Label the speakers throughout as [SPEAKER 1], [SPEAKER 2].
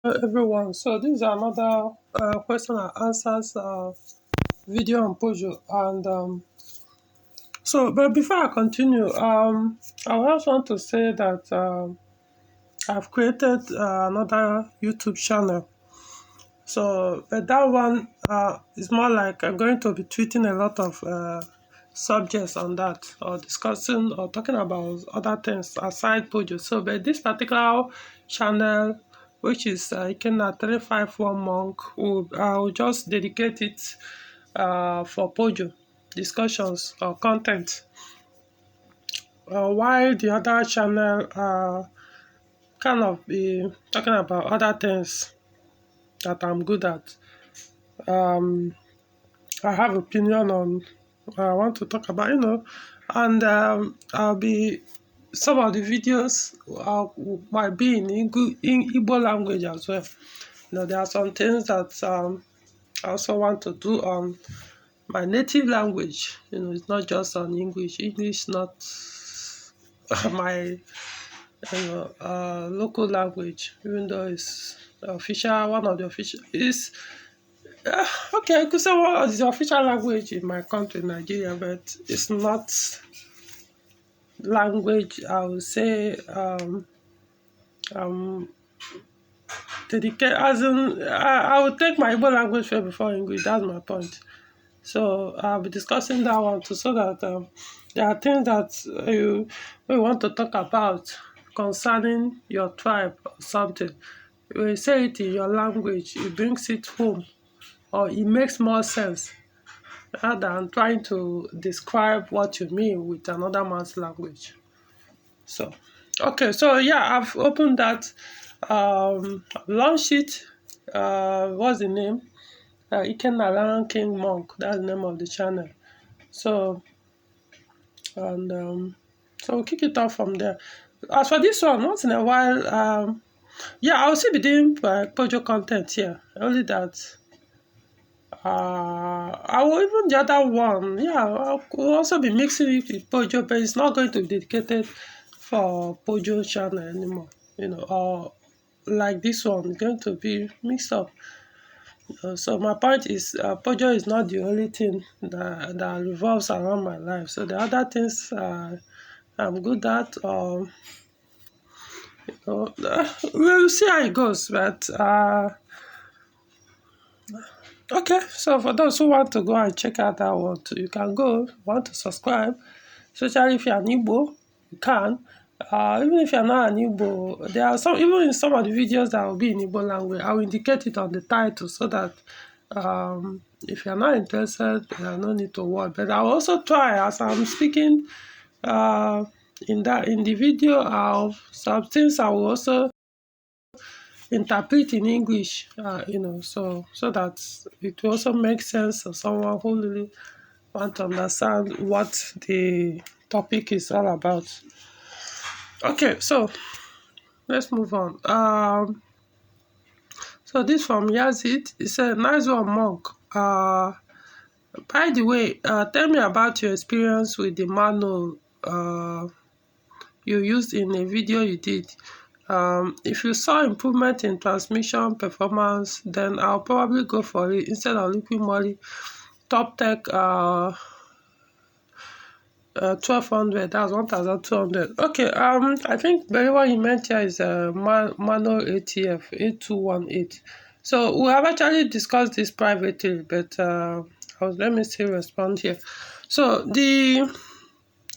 [SPEAKER 1] Everyone. So this is another question and answers video on Peugeot. And but before I continue, I also want to say that I've created another YouTube channel. So but that one is more like I'm going to be tweeting a lot of subjects on that, or discussing or talking about other things aside Peugeot. So but this particular channel, which is Ikena 351 Monk, I'll just dedicate it for Peugeot discussions or content. While the other channel kind of be talking about other things that I'm good at. Um, I have opinion on I want to talk about, and I'll be some of the videos might be in Igbo language as well. There are some things that I also want to do on my native language. It's not just on English. English not my local language, even though it's official. One of the official is okay. I could say what is the official language in my country, Nigeria, but it's not language. I would say um dedicate as in I would take my Igbo language first before English. That's my point. So I'll be discussing that one too, so that there are things that you want to talk about concerning your tribe or something. When you say it in your language, it brings it home, or it makes more sense rather than trying to describe what you mean with another man's language. So, okay, so yeah, I've opened that, launched it. What's the name? Ikenna King Monk. That's the name of the channel. So, and so we'll kick it off from there. As for this one, once in a while, yeah, I'll still be doing Peugeot content here. Only that I will even the other one, yeah, I will also be mixing it with Peugeot, but it's not going to be dedicated for Peugeot channel anymore, or like this one, it's going to be mixed up. So my point is, Peugeot is not the only thing that revolves around my life. So the other things I'm good at, we'll see how it goes. But okay, so for those who want to go and check out that one too, you can go. Want to subscribe, especially if you're an Igbo, you can. Even if you're not an Igbo, there are even in some of the videos that will be in Igbo language, I will indicate it on the title so that if you're not interested, there's no need to worry. But I'll also try, as I'm speaking in the video, some things I will also interpret in English, so that it will also make sense to someone who really want to understand what the topic is all about. Okay, so let's move on. So this from Yazid, it's a nice one, Monk. By the way, tell me about your experience with the Mannol you used in a video you did. If you saw improvement in transmission performance, then I'll probably go for it instead of Liquid Moly Top Tech 1200. That's 1200. Okay. I think very what you meant here is Mannol ATF 8218. So we have actually discussed this privately, but let me still respond here. So the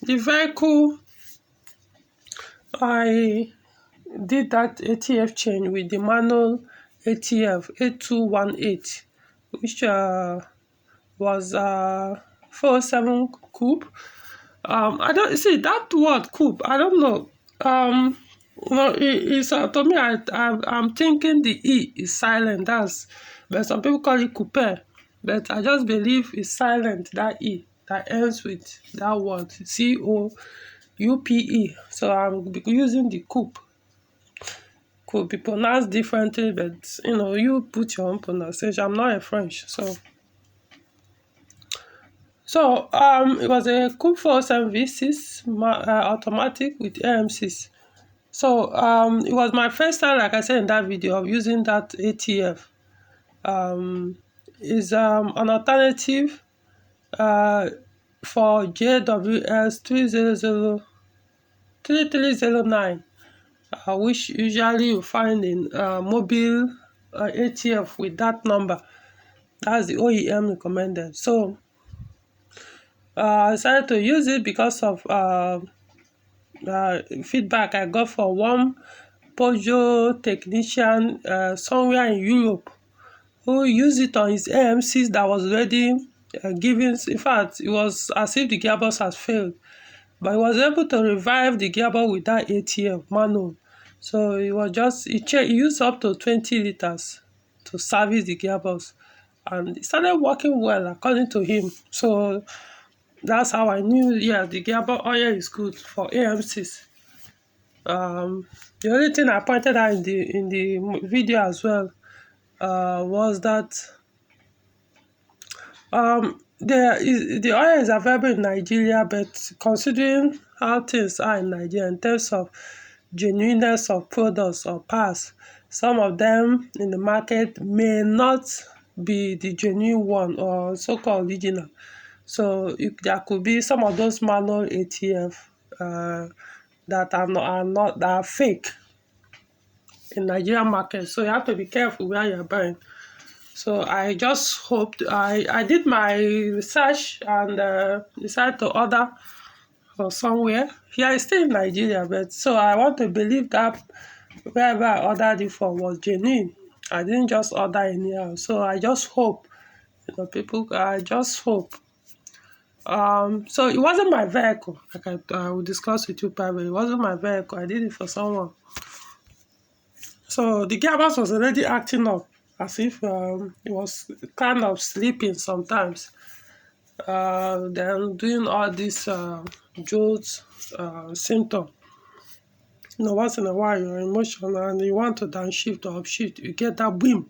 [SPEAKER 1] vehicle, I did that ATF change with the Mannol ATF 8218, which was 47 coupe. I don't see that word coupe. I don't know. It's to me. I'm thinking the E is silent. But some people call it coupe. But I just believe it's silent. That E that ends with that word COUPE. So I'm using the coupe. Could be pronounced differently, but you put your own pronunciation. I'm not a French, so it was a Coupe 47 V6 automatic with AMCs. So it was my first time, like I said in that video, of using that ATF. Is an alternative for JWS 3309, which usually you find in mobile ATF with that number. That's the OEM recommended. So I decided to use it because of feedback I got for one Peugeot technician somewhere in Europe, who used it on his AMCs that was already giving. In fact, it was as if the gearbox has failed, but he was able to revive the gearbox with that ATF Mannol. So it was just, he used up to 20 liters to service the gearbox, and it started working well according to him. So that's how I knew, yeah, the gearbox oil is good for AMCs. The only thing I pointed out in the video as well was that the oil is available in Nigeria, but considering how things are in Nigeria in terms of genuineness of products or parts, some of them in the market may not be the genuine one or so-called original. So there could be some of those manual ATF that are fake in Nigerian market. So you have to be careful where you're buying. So I just hoped, I did my research and decided to order from somewhere. Yeah, it's still in Nigeria, but so I want to believe that wherever I ordered it from was genuine. I didn't just order anyhow. So I just hope, I just hope. So it wasn't my vehicle, like I will discuss with you privately. It wasn't my vehicle. I did it for someone. So the gearbox was already acting up as if it was kind of sleeping sometimes. Then doing all these jolts symptom. Once in a while you're emotional and you want to downshift or upshift, you get that whim.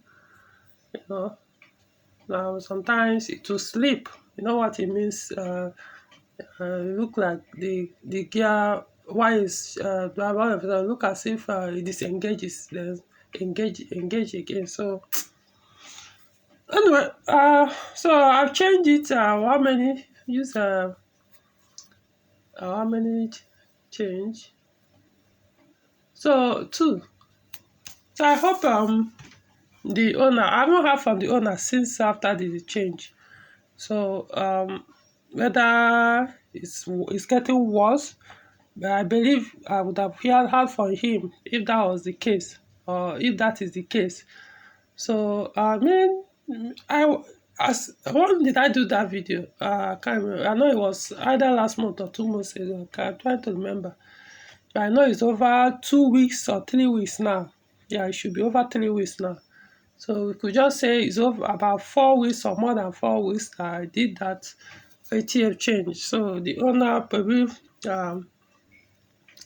[SPEAKER 1] Now sometimes it will sleep. You know what it means? Look like the gear, why is look as if it disengages, then engage again. So anyway, so I've changed it. How many use how many change? So 2. So I hope the owner, I haven't heard from the owner since after the change. So whether it's getting worse, but I believe I would have heard from him if that was the case, or if that is the case. So I mean, when did I do that video? I can't remember. I know it was either last month or 2 months ago. I'm trying to remember. But I know it's over 2 weeks or 3 weeks now. Yeah, it should be over 3 weeks now. So we could just say it's over about 4 weeks or more than 4 weeks that I did that ATF change. So the owner probably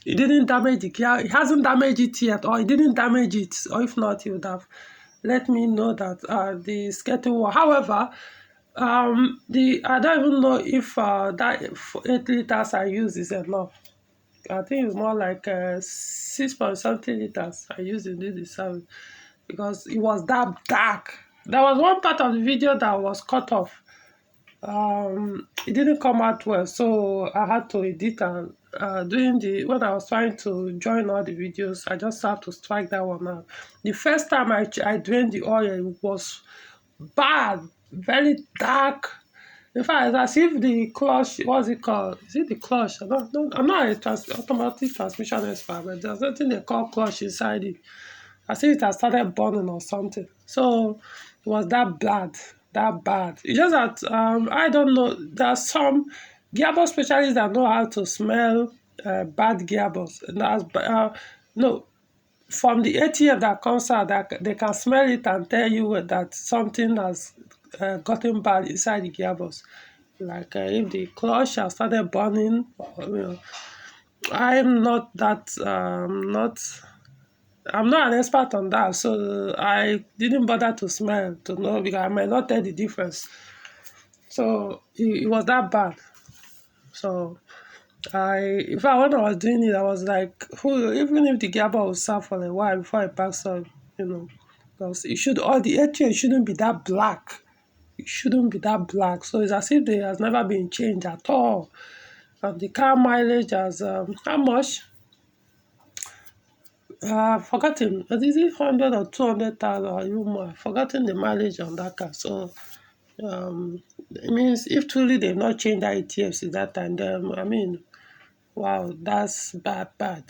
[SPEAKER 1] it didn't damage the gear. It hasn't damaged it yet, or it didn't damage it, or if not, he would have let me know that the skating wall. However, I don't even know if that 8 liters I use is enough. I think it's more like 6 point something liters I used in this service, because it was that dark. There was one part of the video that was cut off. It didn't come out well, so I had to edit, and when I was trying to join all the videos, I just had to strike that one out. The first time I drained the oil, it was bad, very dark. In fact, it's as if the clutch, what's it called? Is it the clutch? I'm not a automatic transmission expert, but there's something they call clutch inside it. As if it has started burning or something. So it was that bad, that bad. It's just that I don't know. There are some gearbox specialists that know how to smell bad gearbox. And no, from the ATF that comes out, that they can smell it and tell you that something has gotten bad inside the gearbox. Like if the clutch has started burning, I'm not that I'm not an expert on that, so I didn't bother to smell to know, because I might not tell the difference. So it was that bad. So In fact, when I was doing it, I was like, who, even if the gearbox will serve for a while before I pass on, because it should, all the ATF shouldn't be that black. It shouldn't be that black. So it's as if they has never been changed at all. And the car mileage has, how much? I've forgotten. Is it 100 or 200,000 or even more? I've forgotten the mileage on that car. So it means if truly they've not changed the ATF since that time, then I mean, wow, that's bad.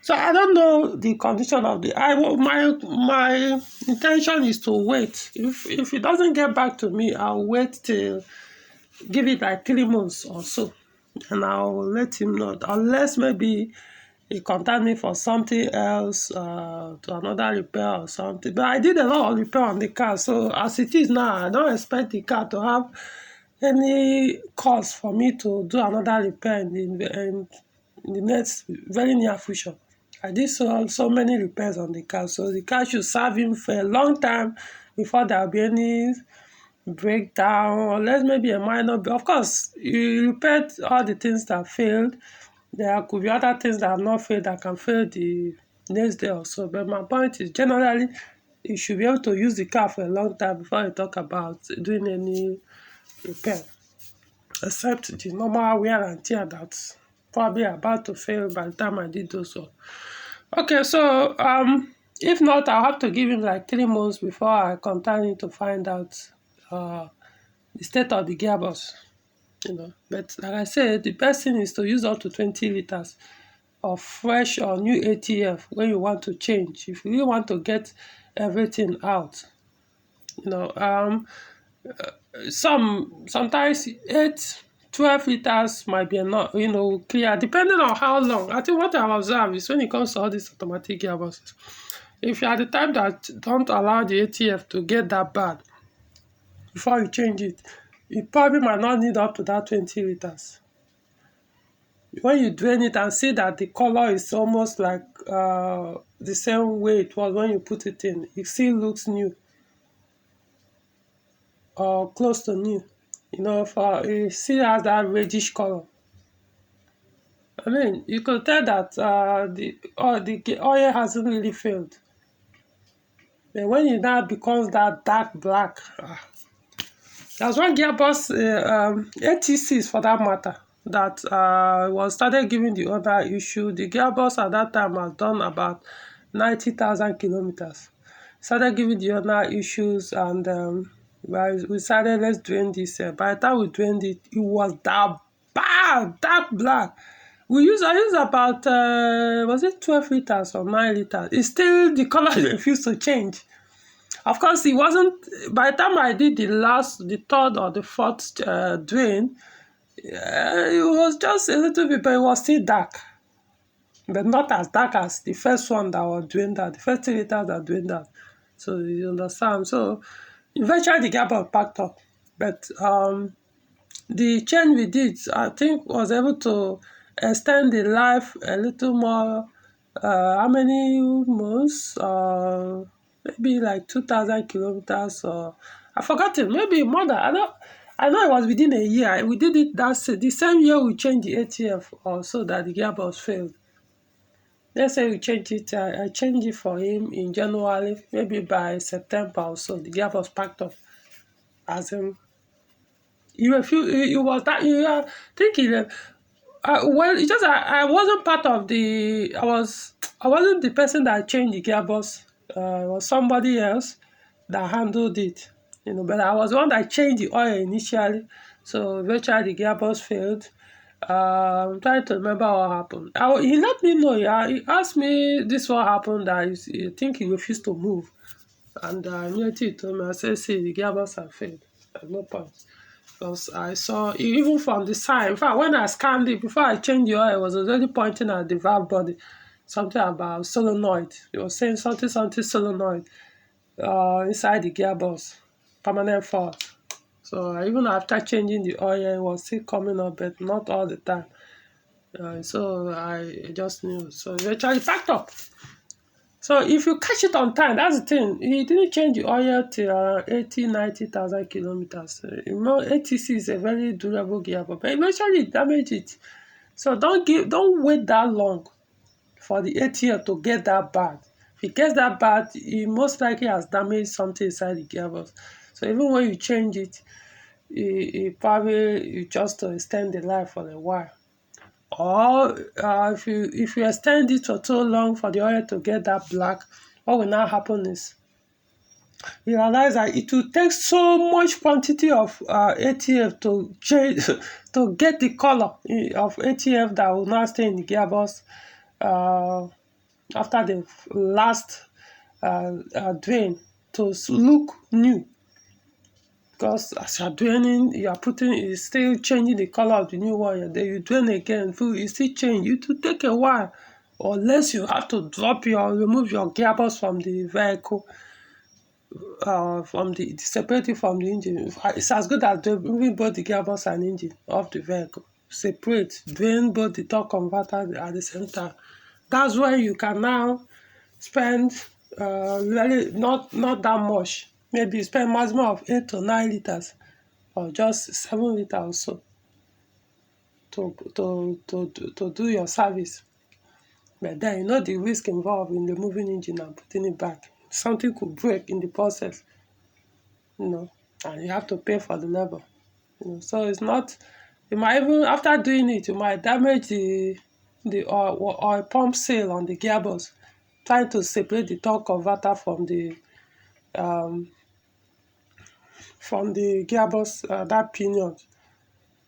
[SPEAKER 1] So I don't know the condition of the. My intention is to wait. If it doesn't get back to me, I'll wait till give it like 3 months or so, and I'll let him know. Unless maybe he contact me for something else, to another repair or something. But I did a lot of repair on the car, so as it is now, I don't expect the car to have any cause for me to do another repair in the next very near future. I did so many repairs on the car, so the car should serve him for a long time before there will be any breakdown, unless maybe a minor. Of course, you repaired all the things that failed. There could be other things that have not failed that can fail the next day or so. But my point is, generally, you should be able to use the car for a long time before you talk about doing any repair, except the normal wear and tear that's probably about to fail by the time I did those one. Okay, so if not, I'll have to give him like 3 months before I contact him to find out the state of the gearbox. But like I said, the best thing is to use up to 20 liters of fresh or new ATF when you want to change. If you really want to get everything out, you know, sometimes 12 liters might be enough, clear, depending on how long. I think what I observe is when it comes to all these automatic gearboxes, if you're at the time that don't allow the ATF to get that bad before you change it, you probably might not need up to that 20 liters. When you drain it and see that the color is almost like the same way it was when you put it in, it still looks new or close to new. For it still has that reddish color. I mean, you could tell that the oil hasn't really failed. But when it now becomes that dark black, there's one gearbox, ATCs for that matter, that was started giving the other issue. The gearbox at that time has done about 90,000 kilometers. Started giving the other issues, and we decided, let's drain this. By the time we drained it, it was that bad, dark black. I used about was it 12 liters or 9 liters? It's still, the color refused to change. Of course, it wasn't. By the time I did the third or the fourth drain, it was just a little bit, but it was still dark. But not as dark as the first one that was drained out, the first 3 liters that drained out. So you understand. So eventually the gearbox packed up. But the change we did, I think, was able to extend the life a little more. How many months? Maybe like 2,000 kilometers, or I forgot it. Maybe more than I know it was within a year. We did it the same year we changed the ATF, or so that the gearbox failed. Let's say we changed it. I changed it for him in January. Maybe by September or so, the gearbox packed up. As in, it was that you are thinking. Well, it's just I wasn't part of the. I wasn't the person that changed the gearbox. It was somebody else that handled it. But I was the one that changed the oil initially. So eventually the gearbox failed. I'm trying to remember what happened. He let me know. Yeah, he asked me this what happened. That I think he refused to move, and immediately he told me. I said, "See, the gearbox had failed. At no point." Because I saw, even from the side, in fact, when I scanned it, before I changed the oil, it was already pointing at the valve body, something about solenoid. It was saying something solenoid inside the gearbox, permanent fault. So even after changing the oil, it was still coming up, but not all the time. So I just knew. So eventually packed up. So if you catch it on time, that's the thing. You didn't change the oil till 80,000-90,000 kilometers. You know, ATC is a very durable gearbox, but eventually it damage it. So don't wait that long for the ATF to get that bad. If it gets that bad, it most likely has damaged something inside the gearbox. So even when you change it, it probably you just to extend the life for a while. Or if you extend it for so long for the oil to get that black, what will now happen is you realize that it will take so much quantity of ATF to change to get the color of ATF that will now stay in the gearbox uh, after the last drain to look new. Because as you're draining, you are putting, it's still changing the color of the new wire. Then you drain again, you still change. It will take a while. Unless you have to remove your gearbox from the vehicle, separate it from the engine. It's as good as removing both the gearbox and engine of the vehicle. Separate, drain both the torque converter at the same time. That's why you can now spend really not that much. Maybe spend maximum of 8 to 9 liters or just 7 liters or so to do your service. But then you know the risk involved in removing engine and putting it back. Something could break in the process, and you have to pay for the labor. So it's not. You might even after doing it, you might damage the oil pump seal on the gearbox, trying to separate the torque converter from the gearbox, that pinion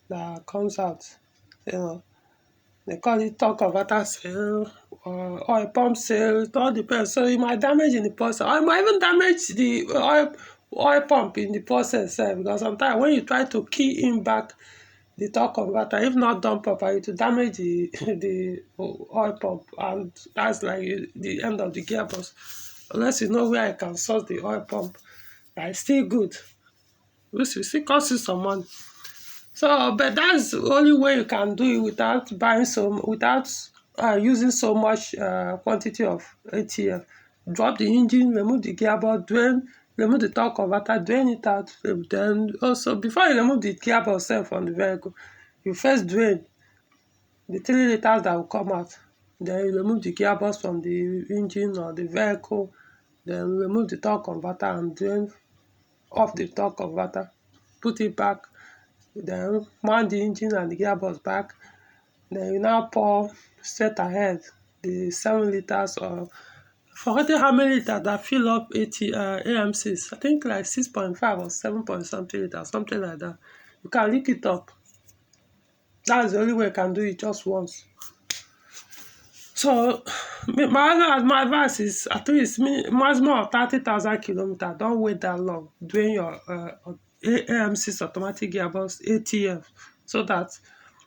[SPEAKER 1] that comes out. They call it torque converter seal or oil pump seal. It all depends. So you might damage in the process, or you might even damage the oil pump in the process. Because sometimes when you try to key in back the torque converter, if not done properly, to damage the oil pump, and that's like the end of the gearbox. Unless you know where I can source the oil pump, that is still good. Which will still cost you some money. So, but that's the only way you can do it without using so much quantity of ATF. Drop the engine, remove the gearbox, remove the torque converter, drain it out. Then also, before you remove the gearbox from the vehicle, you first drain the 3 liters that will come out. Then you remove the gearbox from the engine or the vehicle. Then remove the torque converter and drain off the torque converter. Put it back. Then mount the engine and the gearbox back. Then you now pour straight ahead the 7 liters, or forgetting how many liters that fill up AMCs. I think like 6.5 or 7 point something liters, something like that. You can lick it up. That's the only way you can do it, just once. So my advice is at least maximum of 30,000 kilometers. Don't wait that long doing your AMC's automatic gearbox ATF, so that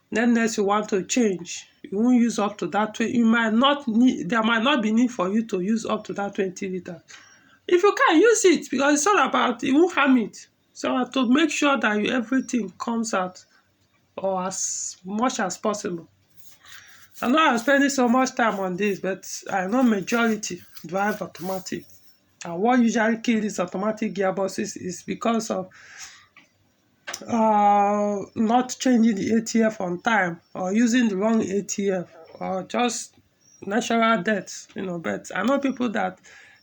[SPEAKER 1] next you want to change, you won't use up to that. You might not need. There might not be need for you to use up to that 20 liters. If you can use it, because it's all about it won't harm it. So to make sure that everything comes out or as much as possible. I know I'm spending so much time on this, but I know majority drive automatic. And what usually kills these automatic gearboxes is because of not changing the ATF on time, or using the wrong ATF, or just natural deaths. But I know people that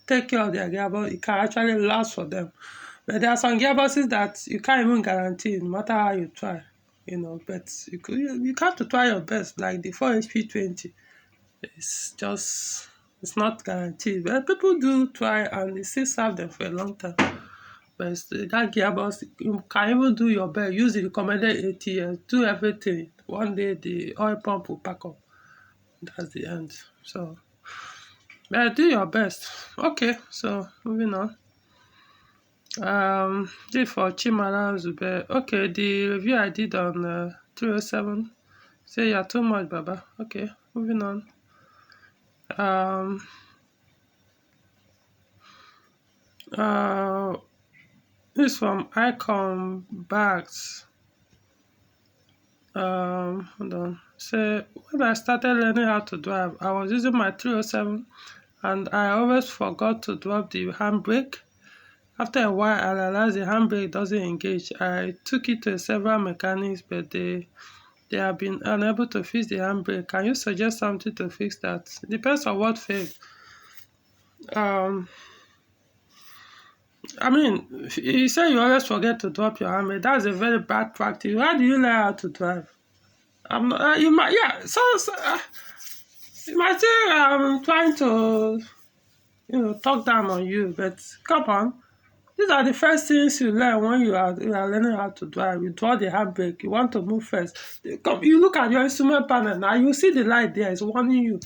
[SPEAKER 1] take care of their gearbox, it can actually last for them. But there are some gearboxes that you can't even guarantee, no matter how you try. But you have to try your best. Like the 4HP20, it's not guaranteed, but people do try, and it still serve them for a long time. But that gearbox, you can even do your best, use the recommended ATS, do everything. One day the oil pump will pack up. That's the end. So, but do your best. Okay, so moving on. This for Chimara Zube. Okay, the review I did on 307. Say you're too much, Baba. Okay, moving on. This from Icon Bags. Hold on. Say when I started learning how to drive, I was using my 307 and I always forgot to drop the handbrake. After a while, I realized the handbrake doesn't engage. I took it to several mechanics, but they have been unable to fix the handbrake. Can you suggest something to fix that? Depends on what failed. Um, I mean, you say you always forget to drop your handbrake. That's a very bad practice. How do you learn how to drive? I'm not, you might, yeah. You might say I'm trying to, talk down on you, but come on. These are the first things you learn when you are learning how to drive. You draw the handbrake. You want to move first. You look at your instrument panel now. You see the light there. It's warning you.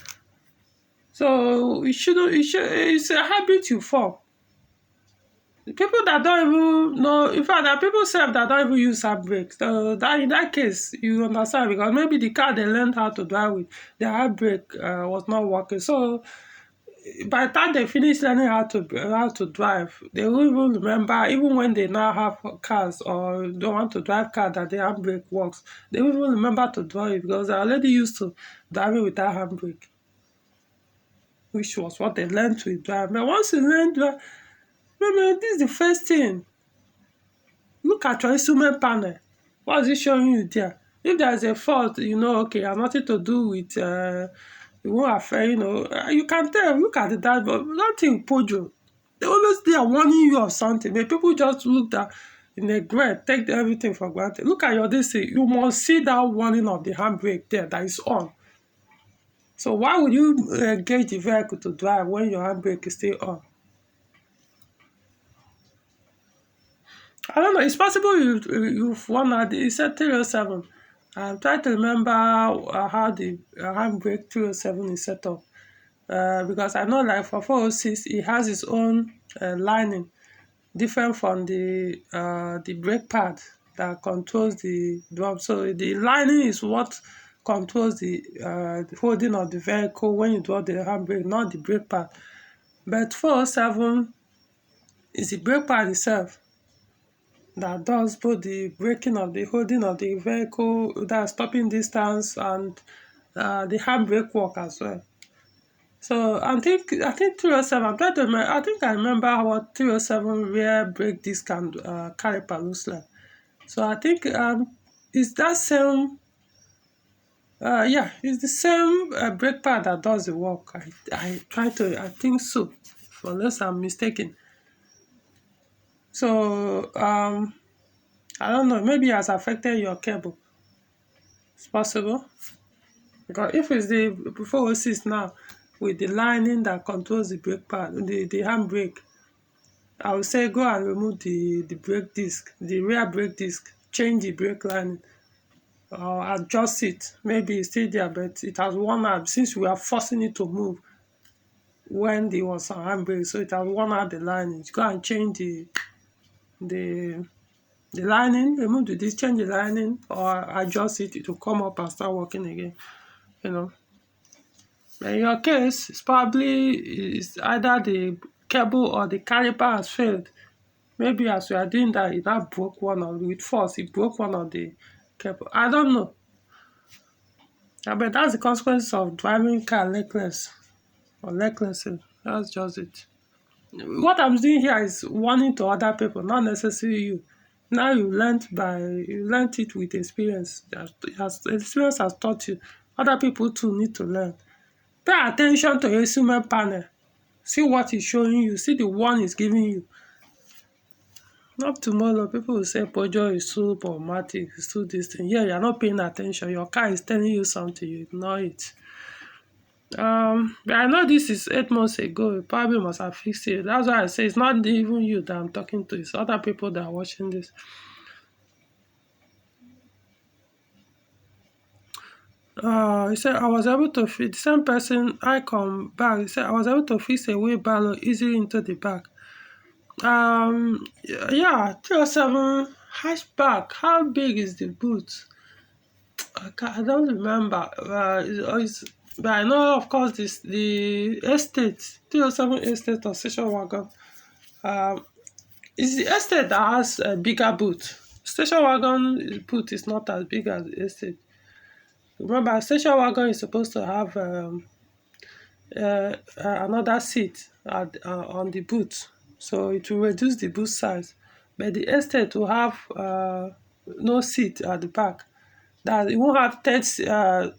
[SPEAKER 1] So you shouldn't. It's a habit you form. The people that don't even know, in fact, there are people that don't even use handbrake. So that in that case, you understand, because maybe the car they learned how to drive with, the handbrake was not working. So by the time they finish learning how to drive, they will even remember, even when they now have cars or don't want to drive car that the handbrake works, they will even remember to drive it because they're already used to driving without handbrake, which was what they learned to drive. But once you learn to drive, remember, this is the first thing. Look at your instrument panel. What is it showing you there? If there's a fault, okay, it has nothing to do with it won't affect, you can tell, look at the dashboard. Nothing Peugeot. They are warning you of something. But people just look at in a grade, take everything for granted. Look at your DC. You must see that warning of the handbrake there that is on. So why would you engage the vehicle to drive when your handbrake is still on? I don't know. It's possible you've won at you said 307. I'm trying to remember how the handbrake 307 is set up. Because I know, like, for 406, it has its own lining, different from the brake pad that controls the drum. So the lining is what controls the holding of the vehicle when you drop the handbrake, not the brake pad. But 407 is the brake pad itself that does both the braking of the holding of the vehicle, that stopping distance, and the handbrake work as well. So I think 307. I'm trying to remember. I think I remember what 307 rear brake disc and caliper looks like. So I think it's that same. Yeah, it's the same brake pad that does the work. I think so, unless I'm mistaken. So I don't know. Maybe it has affected your cable. It's possible, because if it's the 406 now with the lining that controls the brake pad, the handbrake, I would say go and remove the brake disc, the rear brake disc, change the brake lining, or adjust it. Maybe it's still there, but it has worn out since we are forcing it to move when there was a handbrake. So it has worn out the lining. Go and change the lining, remove the disc, change the lining, or adjust it to come up and start working again. In your case, it's either the cable or the caliper has failed. Maybe as we are doing that, it now broke one of with force. It broke one of the cable. I don't know. But that's the consequence of driving car reckless or recklessly. That's just it. What I'm doing here is warning to other people, not necessarily you. Now you learned it with experience. Experience has taught you. Other people too need to learn. Pay attention to your instrument panel. See what it's showing you. See the one it's giving you. Not tomorrow, people will say Peugeot is too problematic, it's too this thing. Yeah, you're not paying attention. Your car is telling you something, you ignore it. But I know this is 8 months ago. You probably must have fixed it. That's why I say it's not even you that I'm talking to, it's other people that are watching this. He said I was able to fit the same person. I come back. He said I was able to fix a wheelbarrow easily into the back. Yeah, 307 hatchback. How big is the boot? I don't remember. But I know, of course, the estate 307 estate or station wagon. It's the estate that has a bigger boot. Station wagon boot is not as big as the estate. Remember, station wagon is supposed to have another seat on the boot, so it will reduce the boot size. But the estate will have no seat at the back. That it won't have third.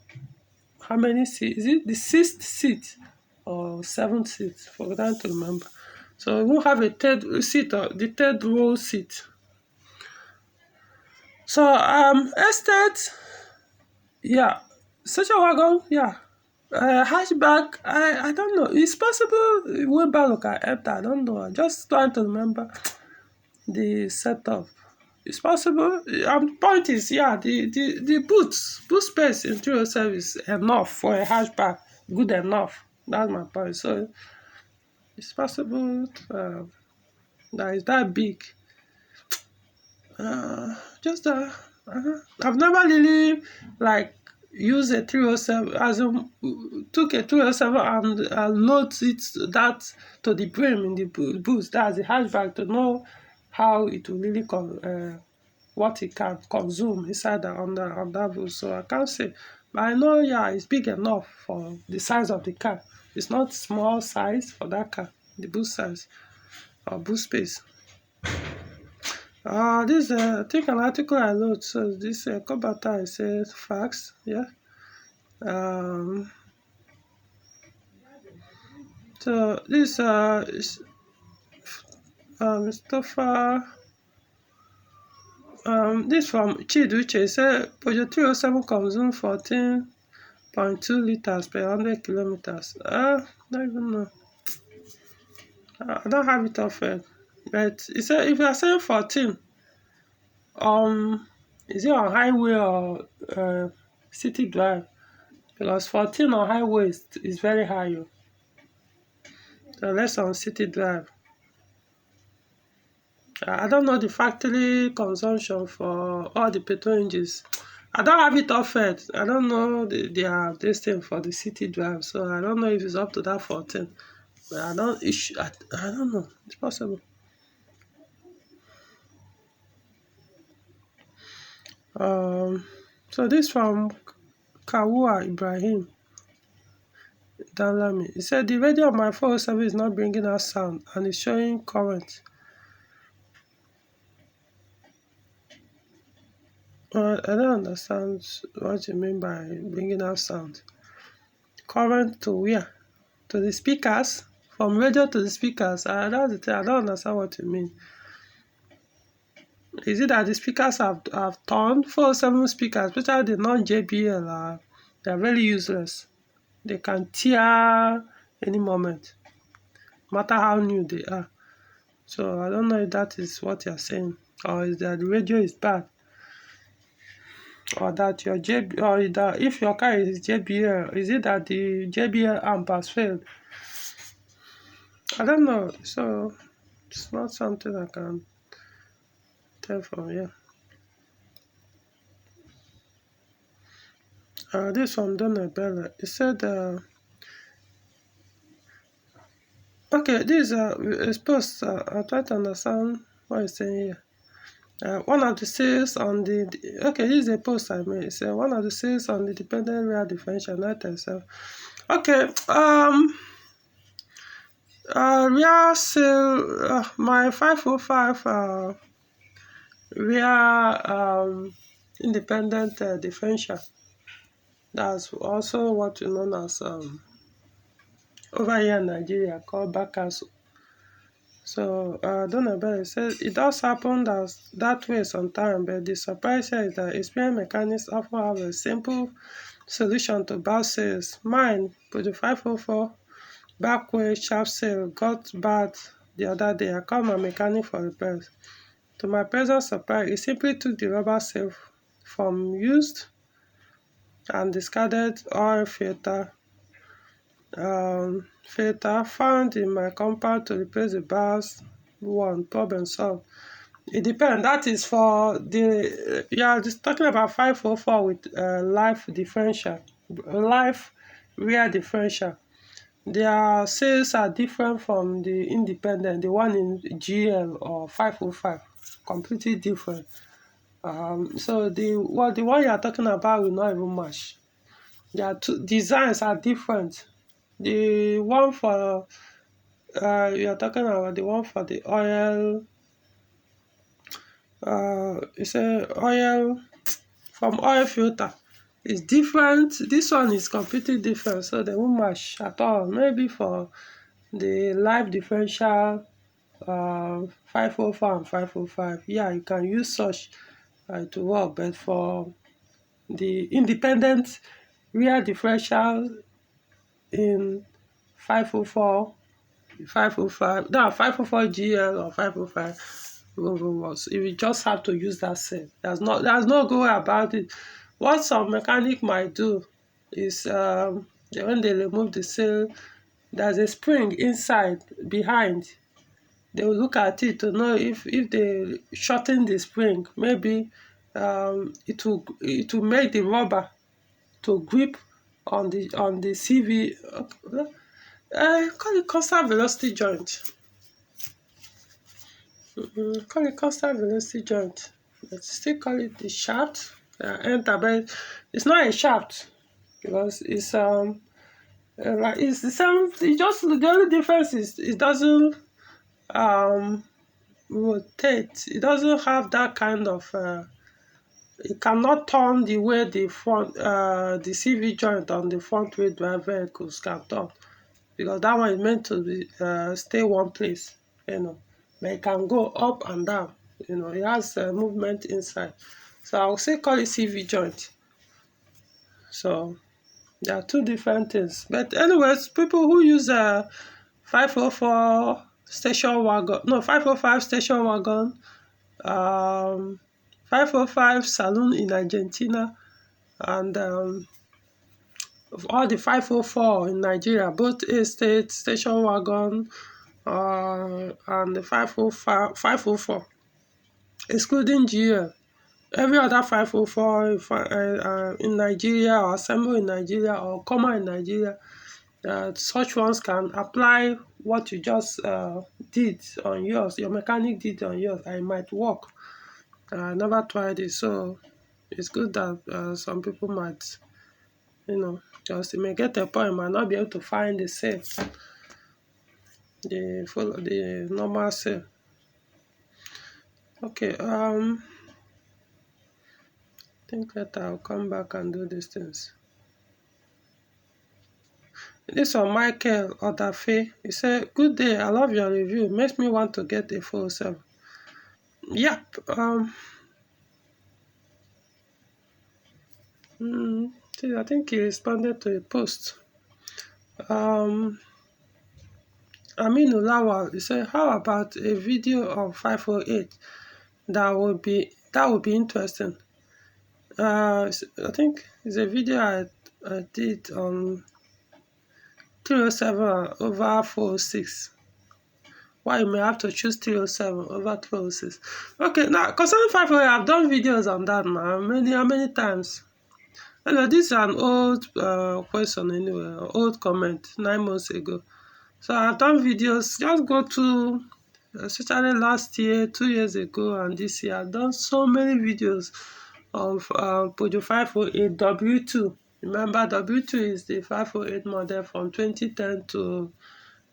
[SPEAKER 1] How many seats? Is it the sixth seat or seventh seat? Forgot to remember. So it won't have a third seat or the third row seat. So estate, yeah, such a wagon, yeah. Hatchback, I don't know. It's possible wheelbarrow can enter. I don't know. I'm just trying to remember the setup. It's possible. Point is, yeah, the boot space in 307 is enough for a hatchback. Good enough. That's my point. So it's possible that it's that big. Just I've never really like used a 307 as in took a 307 and load it that to the brim in the boost. That's the hatchback to know how it will really what it can consume inside on that boost. So I can't say, but I know, yeah, it's big enough for the size of the car. It's not small size for that car, the boost size or boost space. This I think an article I wrote. So this Kobata says facts, yeah. So this is Mustafa. This from Chiduche said Peugeot 307 consumes 14.2 liters per 100 kilometers. Don't even know. I don't have it offered, but he said if you are saying 14, is it on highway or city drive? Because 14 on highway is very high. So less on city drive. I don't know the factory consumption for all the petrol engines. I don't have it offered. I don't know their this thing for the city drive. So I don't know if it's up to that 14. But I don't know. It's possible. So this from Kawua Ibrahim Dalami. He said the radio of my 407 is not bringing out sound and is showing current. I don't understand what you mean by bringing out sound. Current to where? To the speakers? From radio to the speakers? That's the thing. I don't understand what you mean. Is it that the speakers have turned 407 speakers, especially the non-JBL, they're very useless. They can tear any moment, no matter how new they are. So I don't know if that is what you're saying, or is that the radio is bad, or that your or that if your car is JBL, is it that the JBL amp has failed? I don't know. So it's not something I can tell from here. This from Donna Bella. He said, okay, this is post. I try to understand what he's saying here. One of the sales on okay, this is a post I made. It said one of the sales on the dependent rear differential, not itself. Okay, rear sale, my 505 rear independent differential. That's also what you know as over here in Nigeria called backcastle. So Donabelle says it does happen that way sometimes, but the surprise here is that experienced mechanics often have a simple solution to bad sales. Mine, with the 504 backway sharp sale, got bad the other day. I called my mechanic for repairs. To my present surprise, he simply took the rubber seal from used and discarded oil filter found in my compound to replace the bars. One problem solved. It depends. That is for the just talking about 504 with life differential, life rear differential. Their sales are different from the independent, the one in GL or 505, completely different. So the one you are talking about will not even match. Their two designs are different. The one for you are talking about the one for the oil. It's a oil from oil filter. It's different. This one is completely different, so they won't match at all. Maybe for the live differential 504 and 505, yeah, you can use such to work, but for the independent rear differential in 504, 505, no, 504 GL or 505 was, you just have to use that cell. There's no go about it. What some mechanic might do is when they remove the cell, there's a spring inside behind. They will look at it to know if they shorten the spring, maybe it will make the rubber to grip on the CV. Call it constant velocity joint. Call it constant velocity joint. But still call it the shaft. Enter, but it's not a shaft because it's like it's the same. It just, the only difference is it doesn't rotate. It doesn't have that kind of. It cannot turn the way the front the CV joint on the front wheel drive vehicles can turn, because that one is meant to be stay one place, but it can go up and down. It has movement inside, so I would say call it CV joint. So there are two different things, but anyways, people who use 504 station wagon, no, 505 station wagon, 505 saloon in Argentina, and all the 504 in Nigeria, both estate, station wagon, and the 505, 504, excluding GL. Every other 504 in Nigeria, or assembled in Nigeria, or common in Nigeria, such ones can apply what you just did on yours, your mechanic did on yours, and it might work. I never tried it, so it's good that some people might, because you may get a point, might not be able to find the sale, the normal sale. Okay, I think later I'll come back and do these things. This one, Michael Odafe, he said, "Good day, I love your review. Makes me want to get a 407. Yep. I think he responded to a post. Aminu Lawal, he said, "How about a video of 508? That would be interesting." I think it's a video I did on 307 over 406. Why you may have to choose 307 over 406. Okay, now concerning 508, I've done videos on that now many times. This is an old question anyway, old comment 9 months ago. So I've done videos. Just go to, especially last year, 2 years ago, and this year, I've done so many videos of Peugeot 508 W2. Remember, W2 is the 508 model from 2010 to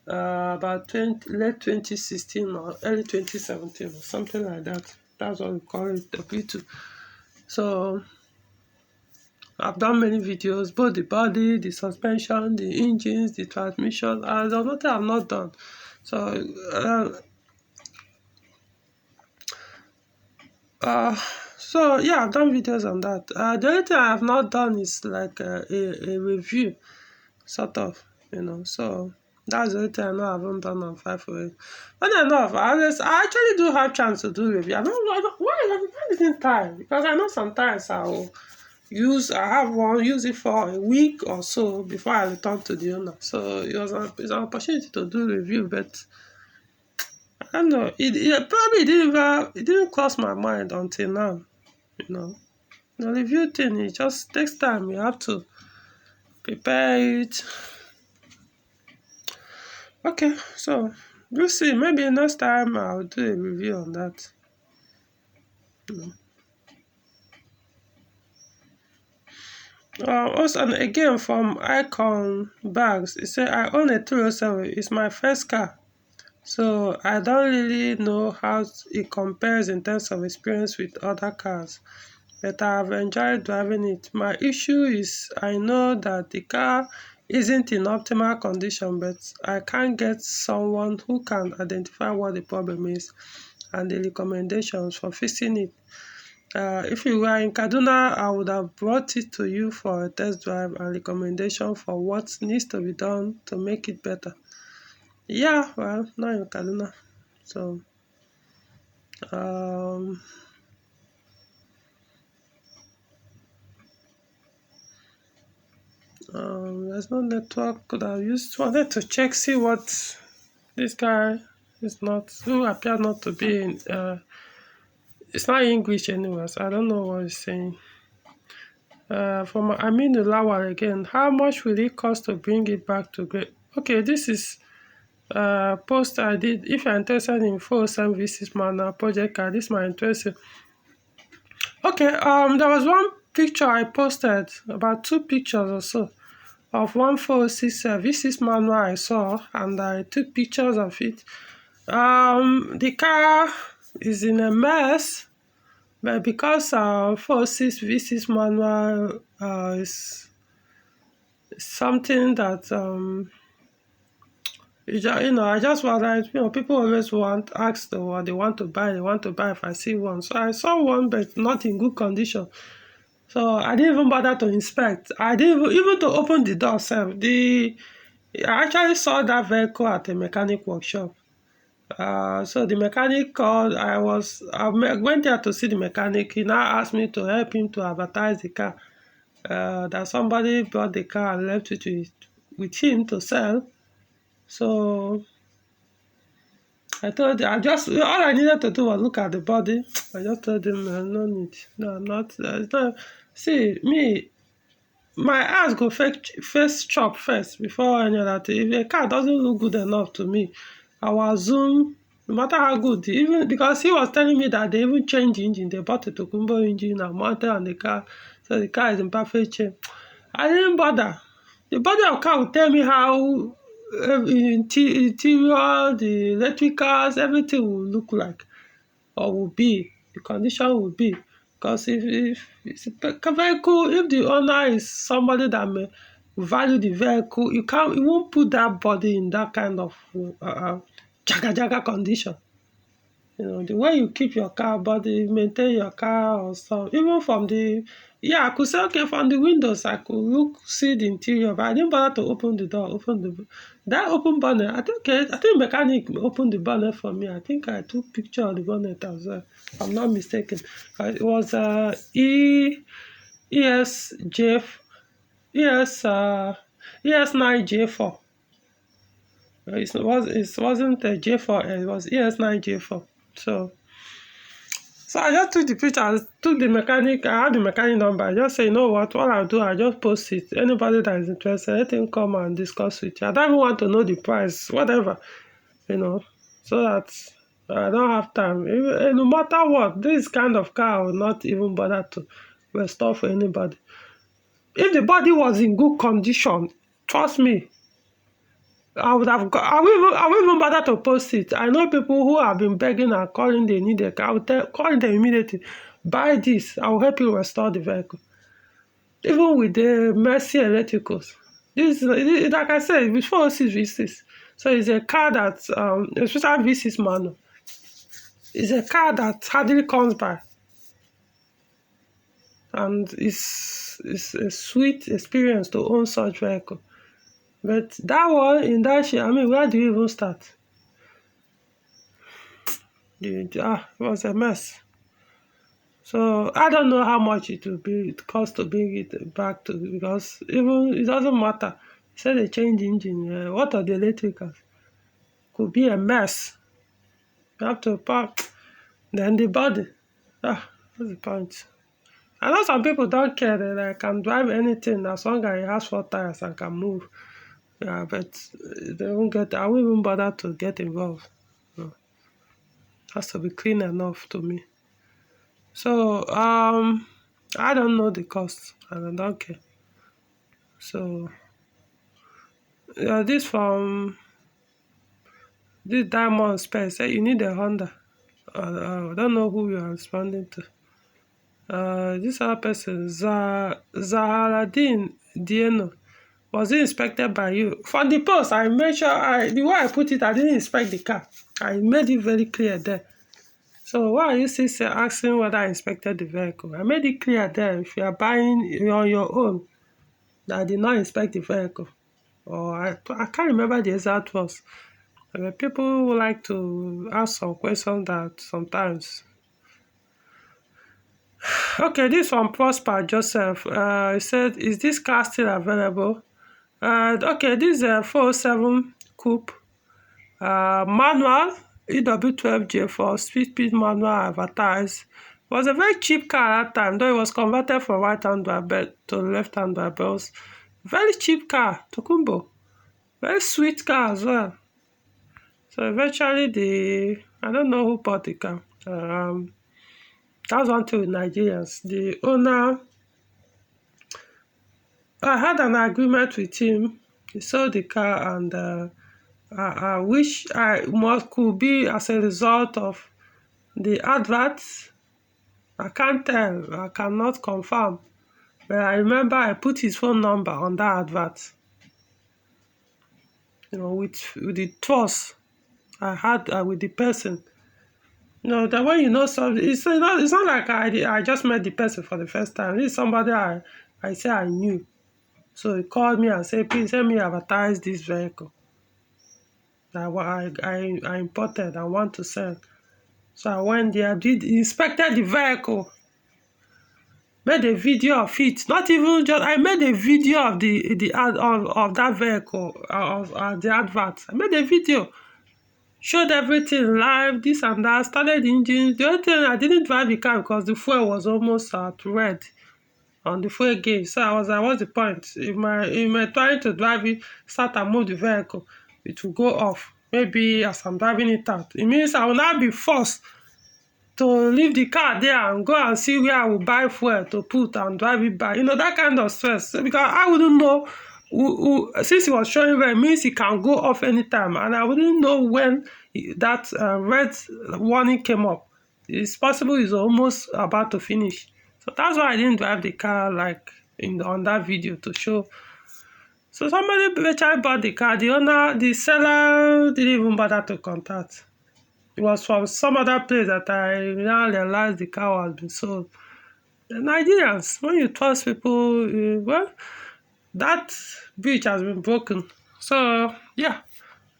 [SPEAKER 1] about late 2016 or early 2017 or something like that. That's what we call it, W2. So I've done many videos, both the body, the suspension, the engines, the transmission. There's nothing I've not done. So yeah, I've done videos on that. The only thing I have not done is like a review, sort of, So that's the only thing I know I haven't done on 508. Funny enough, I actually do have chance to do review. I don't why I didn't time, because I know sometimes I have one, use it for a week or so before I return to the owner. So it's an opportunity to do review, but I don't know. It probably didn't cross my mind until now. The review thing, it just takes time. You have to prepare it. Okay, so we'll see. Maybe next time I'll do a review on that. Also, and again from Icon Bags, it said, I own a 307. It's my first car. So I don't really know how it compares in terms of experience with other cars, but I've enjoyed driving it. My issue is I know that the car isn't in optimal condition, but I can't get someone who can identify what the problem is and the recommendations for fixing it. If you were in Kaduna, I would have brought it to you for a test drive and recommendation for what needs to be done to make it better. Yeah, well, not in Kaduna. So, um, there's no network. Could have used wanted to check, see what this guy is not, who appeared not to be in. It's not English anyways. I don't know what he's saying. From Aminu Lawal again. How much will it cost to bring it back to great? Okay, this is post I did. If you're interested in full services Mannol project card, this might interest you. Okay, there was one picture I posted, about 2 pictures or so, of 146 V6 manual I saw, and I took pictures of it. The car is in a mess, but because 46 V6 manual is something that I just want, people always ask the what they want to buy. They want to buy if I see one. So I saw one, but not in good condition. So I didn't even bother to inspect. I didn't even to open the door self. I actually saw that vehicle at a mechanic workshop. So the mechanic called. I went there to see the mechanic. He now asked me to help him to advertise the car. That somebody bought the car and left it with him to sell. So I told him, all I needed to do was look at the body. I just told him, no need. No, I'm not. It's not. See, me, my eyes go first chop first before any other thing. If a car doesn't look good enough to me, I will assume, no matter how good, even because he was telling me that they even changed the engine. They bought a Tokumbo engine and mounted on the car, so the car is in perfect shape. I didn't bother. The body of car will tell me how interior, the electricals, everything will look like or will be, the condition will be. Because if it's a vehicle, if the owner is somebody that may value the vehicle, you won't put that body in that kind of jaga condition. The way you keep your car body, maintain your car or something, even from I could say, okay, from the windows, I could see the interior, but I didn't bother to open the door, that open bonnet. I think mechanic opened the bonnet for me. I think I took picture of the bonnet as well, if I'm not mistaken. It was ESJ, ES9J4. It wasn't a J4, it was ES9J4. So I just took the picture, took the mechanic. I had the mechanic number. I just say, you know what I'll do, I just post it. Anybody that is interested, let him come and discuss with you. I don't even want to know the price, whatever, so that I don't have time. No matter what, this kind of car, I will not even bother to restore for anybody. If the body was in good condition, trust me, I will even bother to post it. I know people who have been begging and calling, they need a car. I will call them immediately. Buy this. I will help you restore the vehicle. Even with the Mercy electricals. This, like I said, with 406 V6. So it's a car that, especially V6 manual, it's a car that hardly comes by. And it's a sweet experience to own such vehicle. But that one, in that shit, where do you even start? It was a mess. So I don't know how much it costs to bring it back to, because even it doesn't matter. Say they change the engine. What are the electricals? Could be a mess. You have to park. Then the body. What's the point? I know some people don't care that I can drive anything as long as it has 4 tires and can move. Yeah, but they won't get. I won't even bother to get involved. No. It has to be clean enough to me. So I don't know the cost, and I don't care. So this from this Diamond Space say you need a Honda. I don't know who you are responding to. This other person, Zaharadin Dieno, was it inspected by you? For the post, I made sure the way I put it, I didn't inspect the car. I made it very clear there. So why are you still asking whether I inspected the vehicle? I made it clear there. If you are buying on your own, that I did not inspect the vehicle. Or I can't remember the exact words. People who like to ask some questions that sometimes. Okay, this one Prosper Joseph. He said, "Is this car still available?" Okay, this is a 407 coupe, manual, EW12J4 speed manual advertised. It was a very cheap car at that time, though it was converted from right-hand drive to left-hand drive. Very cheap car, Tokumbo. Very sweet car as well. So eventually I don't know who bought the car. That's one thing with Nigerians. The owner, I had an agreement with him. He sold the car, and I wish could be as a result of the adverts. I can't tell. I cannot confirm. But I remember I put his phone number on that advert. With the trust I had with the person. That when you know something, it's not like I just met the person for the first time. This is somebody I say I knew. So he called me and said, "Please help me advertise this vehicle that I imported and want to sell." So I went there, inspected the vehicle, made a video of it. Not even just, I made a video of the ad of that vehicle, of the advert. I made a video, showed everything live, this and that, started the engine. The only thing, I didn't drive the car because the fuel was almost at red on the fuel gauge. So I was like, what's the point? If my trying to drive it, start and move the vehicle, it will go off. Maybe as I'm driving it out, it means I will now be forced to leave the car there and go and see where I will buy fuel to put and drive it back. That kind of stress. Because I wouldn't know since he was showing where, it means he can go off anytime, and I wouldn't know when that red warning came up. It's possible he's almost about to finish. So that's why I didn't drive the car like on that video to show. So somebody eventually bought the car. The seller didn't even bother to contact. It was from some other place that I now realized the car was been sold. The Nigerians, when you trust people, well, that bridge has been broken. So yeah,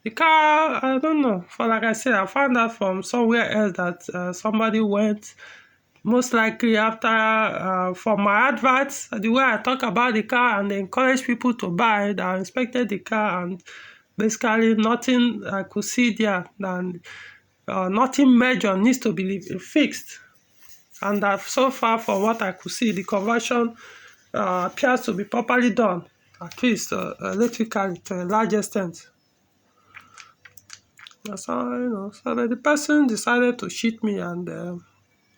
[SPEAKER 1] the car, I don't know. For like I said, I found out from somewhere else that somebody went, most likely after from my adverts, the way I talk about the car and encourage people to buy it. I inspected the car, and basically nothing I could see there than nothing major needs to be fixed. And that so far, from what I could see, the conversion appears to be properly done, at least electrically to a large extent. So the person decided to cheat me, and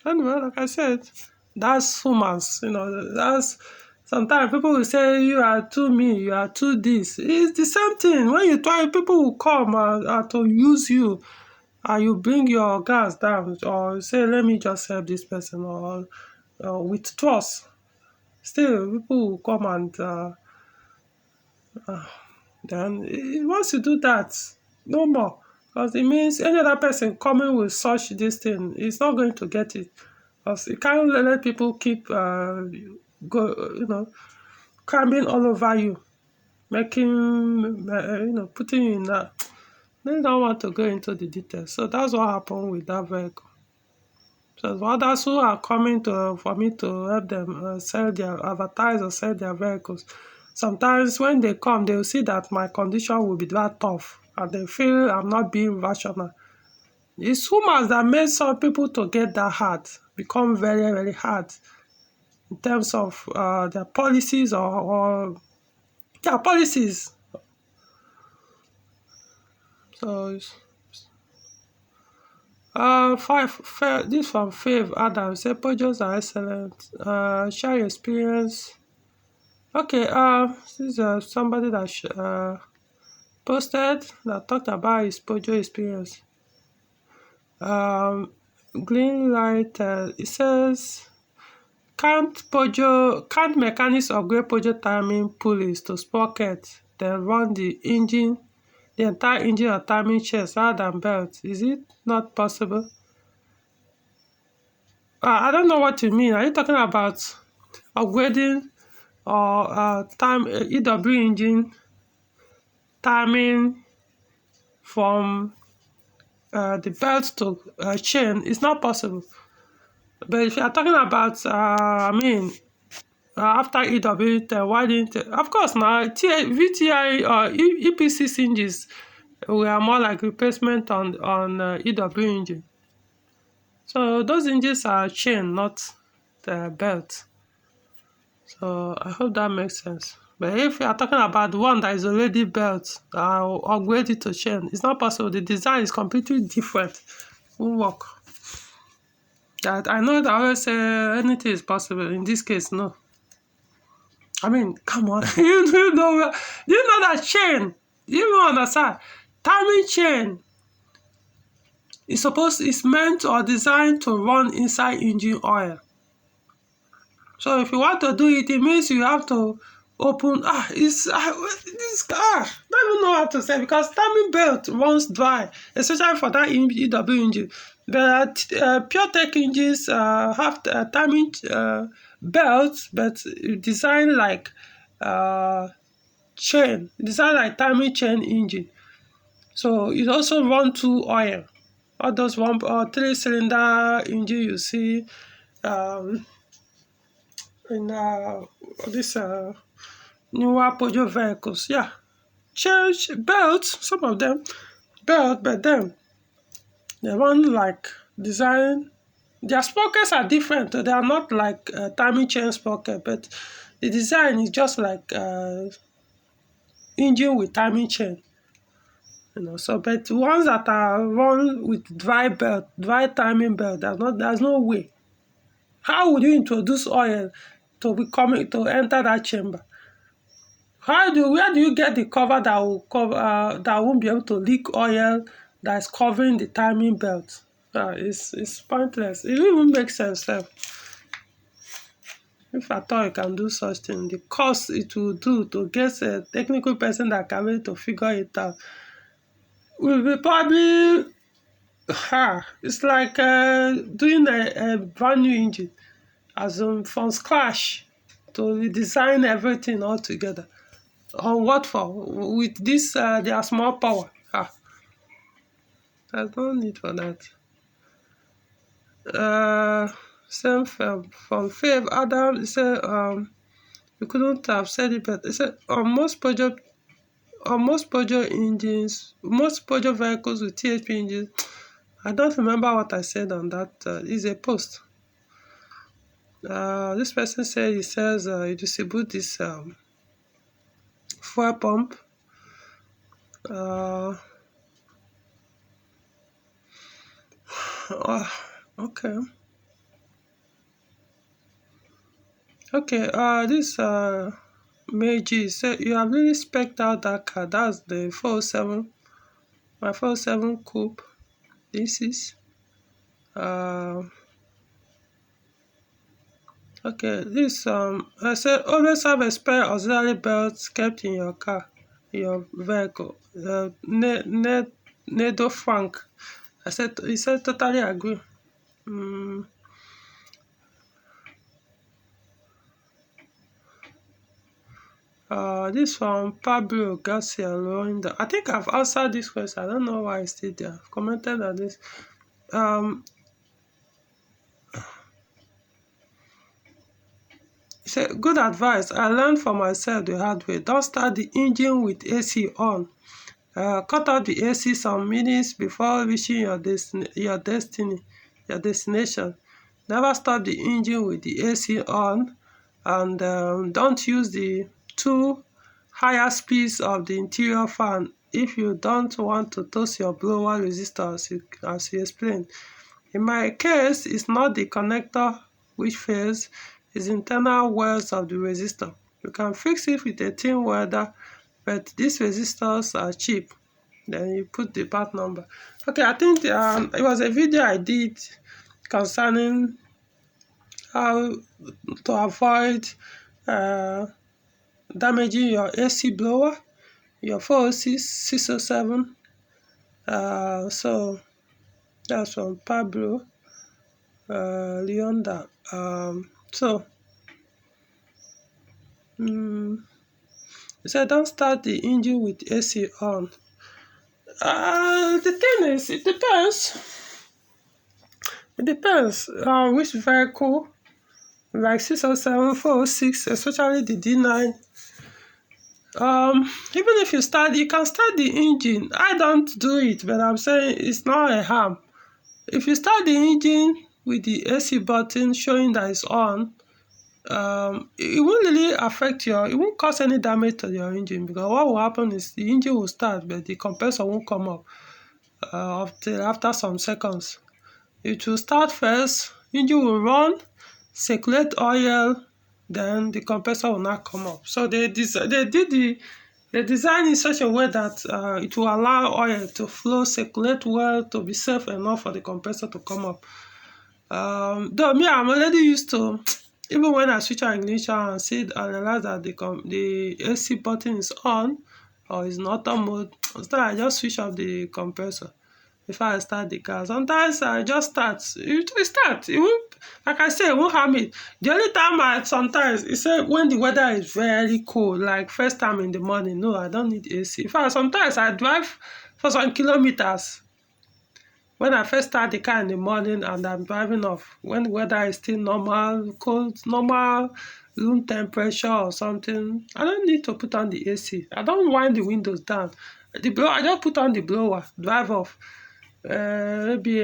[SPEAKER 1] anyway, like I said, that's humans. That's sometimes people will say you are too me, you are too this. It's the same thing. When you try, people will come to use you, and you bring your gas down, or say, let me just help this person, or with trust. Still, people will come and then once you do that, no more. Because it means any other person coming with such this thing is not going to get it. Because you can't let people keep cramming all over you, making putting you in that. They don't want to go into the details. So that's what happened with that vehicle. So others who are coming for me to help them advertise or sell their vehicles, sometimes when they come, they will see that my condition will be that tough, and they feel I'm not being rational. It's humans that made some people to get that hard, become very, very hard in terms of their policies or their policies. So this from Faith Adam say Peugeots are excellent. Share your experience. Okay, this is somebody that posted that talked about his Peugeot experience. Green light. It says, can't mechanics upgrade Peugeot timing pulleys to sprockets, then run the entire engine or timing chains rather than belts? Is it not possible? I don't know what you mean. Are you talking about upgrading or EW engine timing from the belt to chain? It's not possible. But if you are talking about, after EW, why didn't? Of course, now VTI or EPC engines were more like replacement on EW engine. So those engines are chain, not the belt. So I hope that makes sense. But if you are talking about the one that is already belt, I'll upgrade it to chain. It's not possible. The design is completely different. It won't work. That I know that I always say anything is possible. In this case, no. I mean, come on. you know that chain? You don't understand. Timing chain is meant or designed to run inside engine oil. So if you want to do it, it means you have to open. Don't even know how to say, because timing belt runs dry, especially for that EW engine. The pure tech engines have timing belts, but designed like timing chain engine. So it also run through oil. All those 1 or 3 cylinder engine you see in this newer Peugeot vehicles. Yeah, change belts, some of them belt, but then they run like design. Their sprockets are different. They are not like timing chain sprocket, but the design is just like engine with timing chain. So but ones that are run with dry timing belt, there's no way. How would you introduce oil to enter that chamber? Where do you get the cover that will cover that won't be able to leak oil that is covering the timing belt? It's pointless. It don't even make sense. If at all you can do such thing, the cost it will do to get a technical person that can be able to figure it out will be probably it's like doing a brand new engine as from scratch to redesign everything all together. On what for? With this their small power. There's no need for that. Same from Faith Adam, he said you couldn't have said it better. He said on most Peugeot engines, most Peugeot vehicles with THP engines. I don't remember what I said on that. Is a post. This person said he says you distribute this fuel pump. Okay. This Meiji said you have really specced out that car. That's the 407, my 407 coupe. This is this I said always have a spare auxiliary belt kept in your car, your vehicle. Nedo Frank. He said totally agree. This from Pablo Garcia Loinda. I think I've answered this question. I don't know why it's still there. I've commented on this. He said, good advice. I learned for myself the hard way. Don't start the engine with AC on. Cut off the AC some minutes before reaching your destination. Never stop the engine with the AC on, and don't use the two higher speeds of the interior fan if you don't want to toast your blower resistor, as you explained. In my case, it's not the connector which fails, it's internal wells of the resistor. You can fix it with a thin welder, but these resistors are cheap. Then you put the part number. Okay, I think it was a video I did concerning how to avoid damaging your AC blower, your 406, 607. So that's from Pablo Leonda. He said, don't start the engine with AC on. The thing is, it depends. It depends on which vehicle, like 607, 406, especially the D9. Even if you can start the engine. I don't do it, but I'm saying it's not a harm. If you start the engine with the AC button showing that it's on, it won't really affect it won't cause any damage to your engine, because what will happen is the engine will start, but the compressor won't come up after some seconds. It will start first, engine will run, circulate oil, then the compressor will not come up. So they did the design in such a way that it will allow oil to flow, circulate well, to be safe enough for the compressor to come up. Though me, I'm already used to, even when I switch on ignition and I realize that the AC button is on or is not on mode, instead I just switch off the compressor before I start the car. Sometimes I just start. It will start. It won't, like I say, it won't harm it. The only time sometimes, it's when the weather is very cold, like first time in the morning. No, I don't need AC. In fact, sometimes I drive for some kilometers. When I first start the car in the morning and I'm driving off, when the weather is still normal, cold, normal room temperature or something, I don't need to put on the AC. I don't wind the windows down. I just put on the blower, drive off. Maybe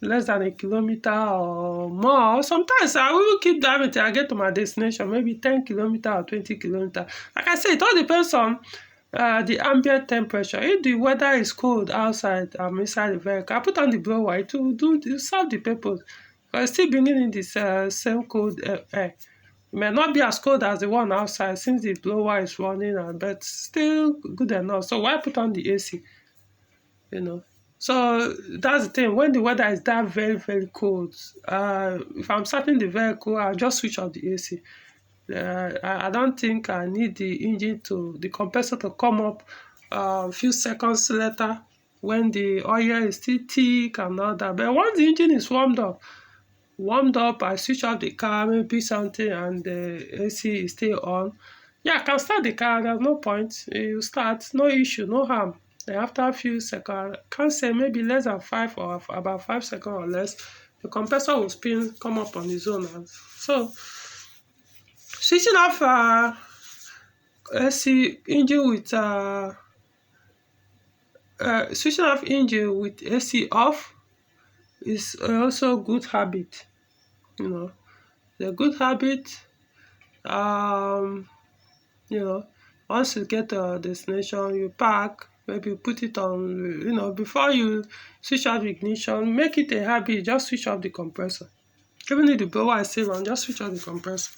[SPEAKER 1] less than a kilometer or more. Sometimes I will keep driving till I get to my destination, maybe 10 kilometers or 20 kilometers. Like I said, it all depends on the ambient temperature. If the weather is cold outside, I'm inside the vehicle, I put on the blower. It will serve the purpose. But it's still bringing in this same cold air. It may not be as cold as the one outside since the blower is running, but still good enough. So why put on the AC? So that's the thing. When the weather is that very, very cold, if I'm starting the vehicle, I'll just switch off the AC. I don't think I need the compressor to come up a few seconds later when the oil is still thick and all that. But once the engine is warmed up, I switch off the car, maybe something, and the AC is still on. Yeah, I can start the car. There's no point. You start, no issue, no harm. Then after a few seconds, I can't say maybe less than 5 or about 5 seconds or less, the compressor will come up on its own. So switching off AC engine with switching off engine with AC off is also a good habit. It's a good habit. Once you get to a destination, you park, maybe put it on, before you switch off the ignition, make it a habit, just switch off the compressor. Even if the blower is still on, just switch off the compressor.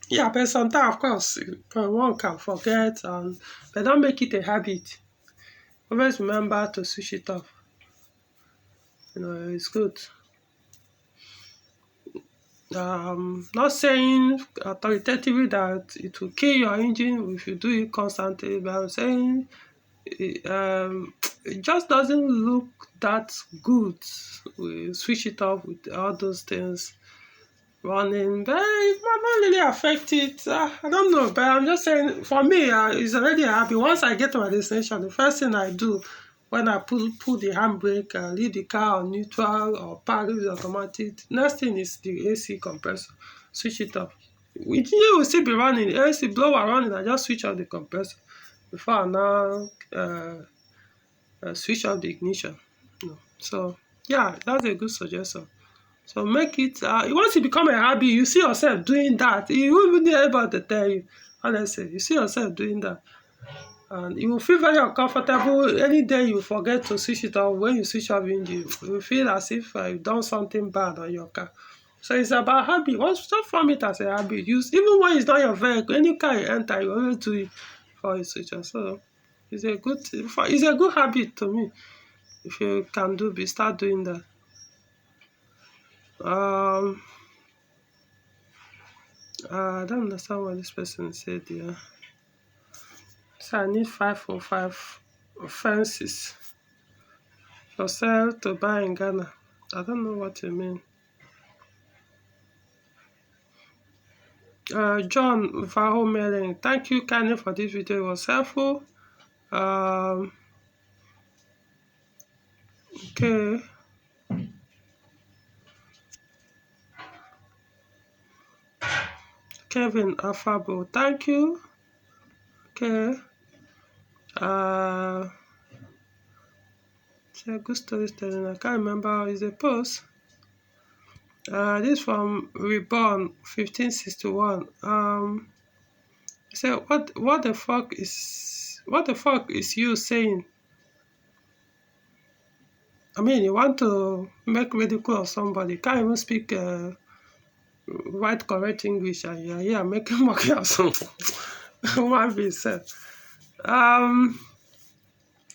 [SPEAKER 1] Yeah, but sometimes, of course, one can forget, but don't make it a habit. Always remember to switch it off. It's good. Not saying authoritatively that it will kill your engine if you do it constantly, but I'm saying it just doesn't look that good. We switch it off with all those things running, but it might not really affect it. I don't know, but I'm just saying, for me, it's already happy. Once I get to my destination, the first thing I do when I pull the handbrake, leave the car on neutral or park it automatic, next thing is the AC compressor. Switch it off. You will still be running, the AC blower running, I just switch off the compressor before I now switch off the ignition. So yeah, that's a good suggestion. So make it, once it become a habit, you see yourself doing that. You won't be able to tell you, honestly, you see yourself doing that. And you will feel very uncomfortable any day you forget to switch it off. When you switch off engine, you will feel as if you've done something bad on your car. So it's about habit. Once you form it as a habit, use even when it's not your vehicle, any car you enter, you always do it for a switcher. So it's a good habit to me. If you can start doing that. I don't understand what this person said here. So I need 505 fences for sale to buy in Ghana. I don't know what you mean. John Vahomelin, thank you kindly for this video. It was helpful. Okay. Kevin Afabo, thank you. Okay. It's a good storytelling. I can't remember. Is a post. This from Reborn 1561. So what the fuck is you saying? I mean, you want to make ridicule of somebody, can't even speak white correct English, and you're here making mockery of something. What being said.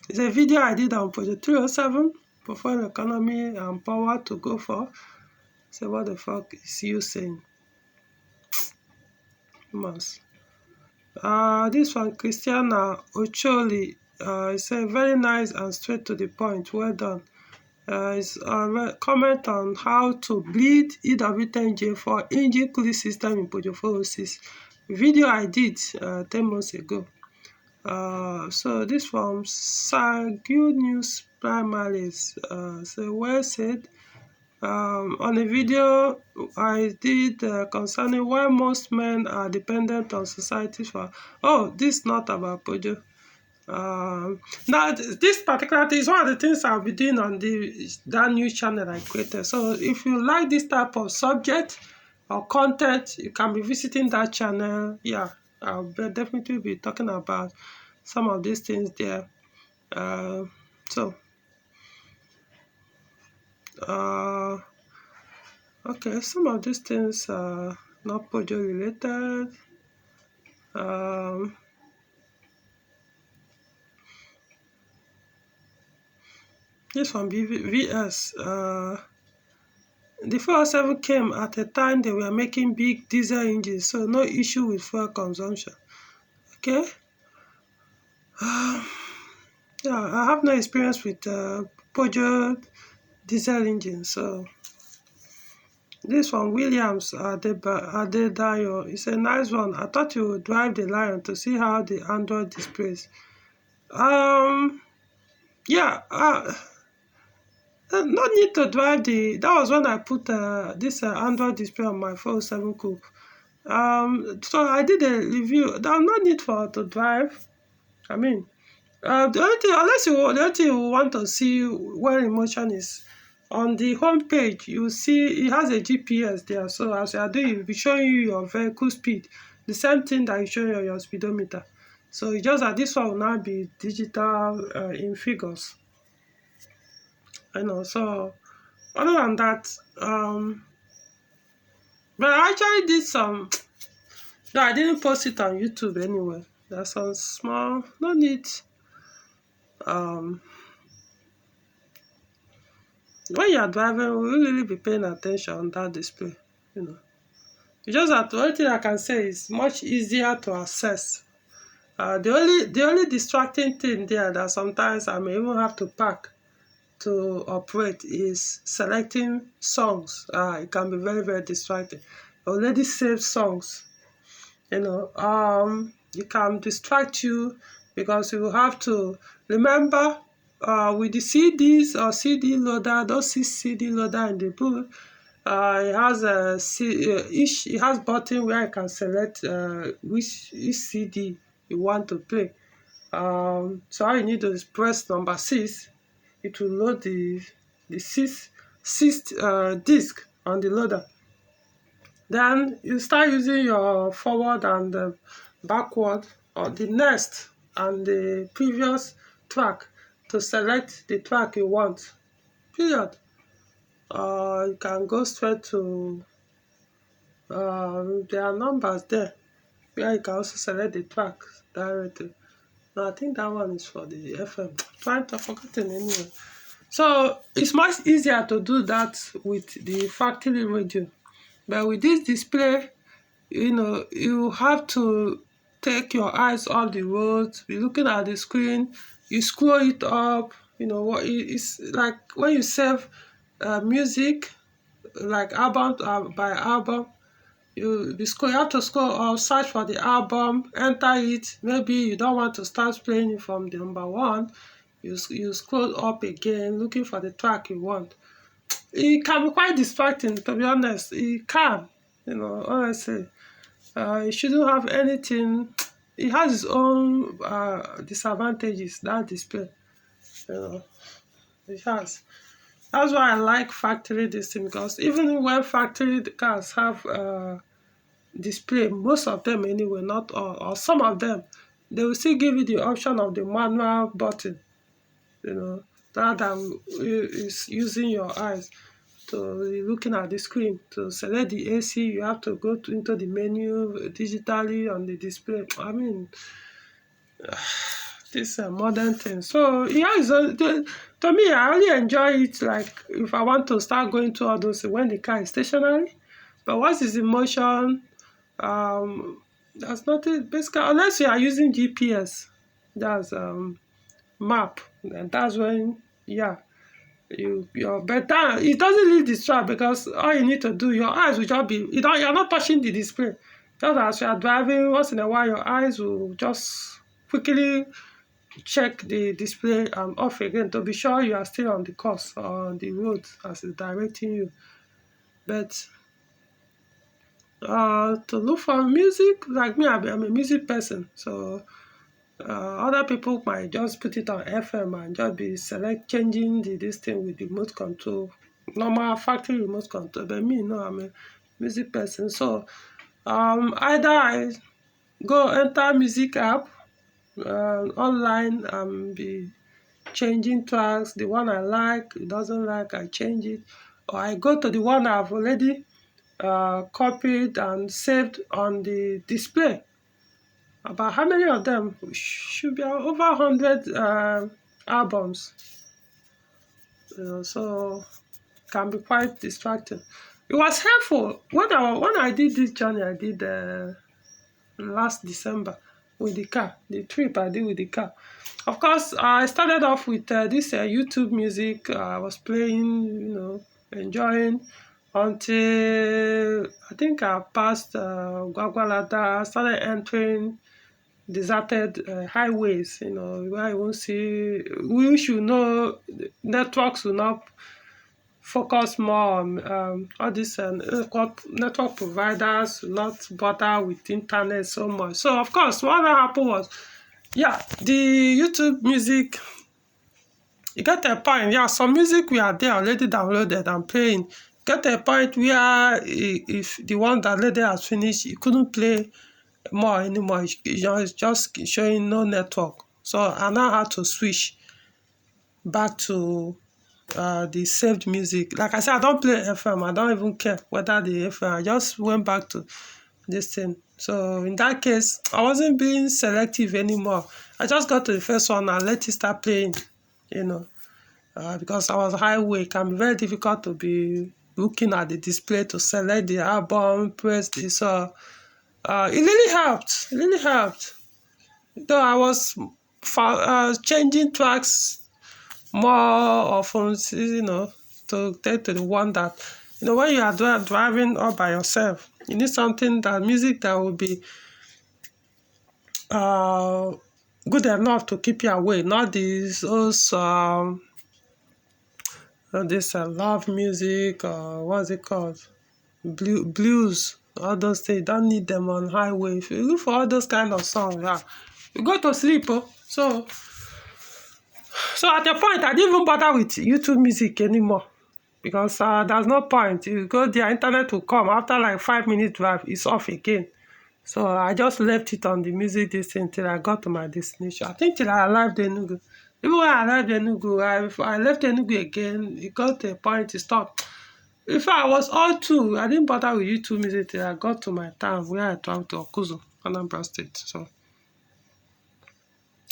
[SPEAKER 1] It's a video I did on Peugeot 307, portfolio economy and power to go for. So what the fuck is you saying? This one, Christiana Ocholi, it's a very nice and straight to the point. Well done. It's a comment on how to bleed EW10J for engine cooling system in Peugeot 406. Video I did 10 months ago. So this from Sagu News Primaries. So well said. On a video I did concerning why most men are dependent on society for. Oh, this is not about Peugeot. Now this particular thing is one of the things I'll be doing on that new channel I created. So if you like this type of subject or content, you can be visiting that channel. Yeah, I'll definitely be talking about some of these things there. Okay, some of these things are not Peugeot related. This one VS. The 407 came at a time they were making big diesel engines, so no issue with fuel consumption. Okay. Yeah, I have no experience with Peugeot diesel engines, so this one Williams Adedayo is a nice one. I thought you would drive the Lion to see how the Android displays. Yeah, no need to drive that was when I put this Android display on my 407 coupe. So I did a review. There's no need to drive. I mean, the only thing you want to see where emotion is on the home page. You see it has a GPS there. So as you are doing, it will be showing you your vehicle speed. The same thing that you show you on your speedometer. So it's just that this one will now be digital in figures. So other than that, but I actually did some. No, I didn't post it on YouTube anyway. There's some small, no need. When you're driving, we will really be paying attention on that display. It's just that the only thing I can say is much easier to access. The only distracting thing there that sometimes I may even have to park to operate is selecting songs. It can be very, very distracting. Already saved songs, it can distract you because you have to remember with the CDs or CD loader, those CD loader in the book, it has it has button where you can select which CD you want to play. So all you need to is press number 6. It will load the sixth disc on the loader. Then you start using your forward and backward or the next and the previous track to select the track you want. Period. You can go straight to There are numbers there where you can also select the track directly. No, I think that one is for the FM. Trying to forgotten anyway. So it's much easier to do that with the factory radio. But with this display, you have to take your eyes off the road, be looking at the screen, you scroll it up, what it's like when you save music, like album by album, you have to scroll or search for the album, enter it. Maybe you don't want to start playing it from the number one, you scroll up again looking for the track you want. It can be quite distracting, to be honest. It can, honestly. It shouldn't have anything. It has its own disadvantages, that display. You know, it has. That's why I like factory this thing, because even when factory cars have display, most of them anyway, not all, or some of them, they will still give you the option of the manual button, rather than is using your eyes to looking at the screen. To select the AC, you have to go into the menu digitally on the display. I mean, this modern thing. So yeah, to me, I only enjoy it like if I want to start going to all those when the car is stationary. But once it's in motion, that's nothing basically, unless you are using GPS, that's map, and that's when, yeah, you're better. It doesn't really distract, because all you need to do, your eyes will just be, you're not touching the display. Just as you are driving, once in a while your eyes will just quickly check the display and off again, to be sure you are still on the course or on the road as it's directing you. But to look for music, like me, I'm a music person, so other people might just put it on FM and just be changing this thing with the remote control, normal factory remote control. But me, no, I'm a music person. So either I go enter music app online and be changing tracks. The one I like, it doesn't like, I change it, or I go to the one I've already copied and saved on the display. About how many of them? Should be over 100 albums. So can be quite distracting. It was helpful when I did this journey. I did last December with the car. The trip I did with the car. Of course, I started off with this YouTube music. I was playing, enjoying, until I think I passed Gwagwalada. I started entering deserted highways, where you won't see, we should know networks will not focus more on all these network providers will not bother with internet so much. So of course, what happened was, yeah, the YouTube music, you get a point, yeah, some music we are there already downloaded and playing. Get a point where if the one that lady has finished, you couldn't play more anymore. It's just showing no network. So I now had to switch back to the saved music. Like I said, I don't play FM. I don't even care whether the FM. I just went back to this thing. So in that case, I wasn't being selective anymore. I just got to the first one and let it start playing, because I was highway. It can be very difficult to be looking at the display to select the album, press this. It really helped. It really helped. Though I was changing tracks more often, to take to the one that, when you are driving all by yourself, you need something, that music that will be good enough to keep you away, not this love music, or what's it called, blues. All those things, you don't need them on highway. If you look for all those kind of songs, yeah, you go to sleep. So at the point, I didn't even bother with YouTube music anymore, because there's no point. You go there, internet will come. After like 5 minutes drive, it's off again. So I just left it on the music distance till I got to my destination. I think till I arrived Enugu. Even when I arrived Enugu, I left Enugu again. It got to a point to stop. In fact, I was all too. I didn't bother with YouTube music till I got to my town where I traveled to Okuzu, Anambra State. So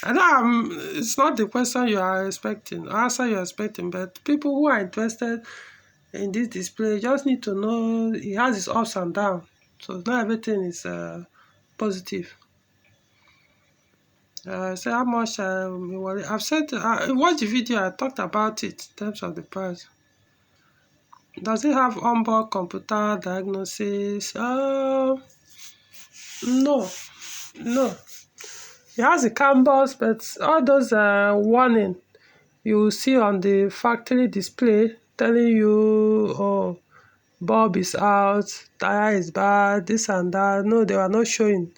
[SPEAKER 1] I know it's not the question you are expecting, answer you're expecting, but people who are interested in this display just need to know it has its ups and downs. So not everything is positive. So how much I've said, watch the video, I talked about it in terms of the price. Does it have onboard computer diagnosis? No, no. It has a canvas, but all those warning you will see on the factory display telling you, oh, bulb is out, tire is bad, this and that. No, they were not showing.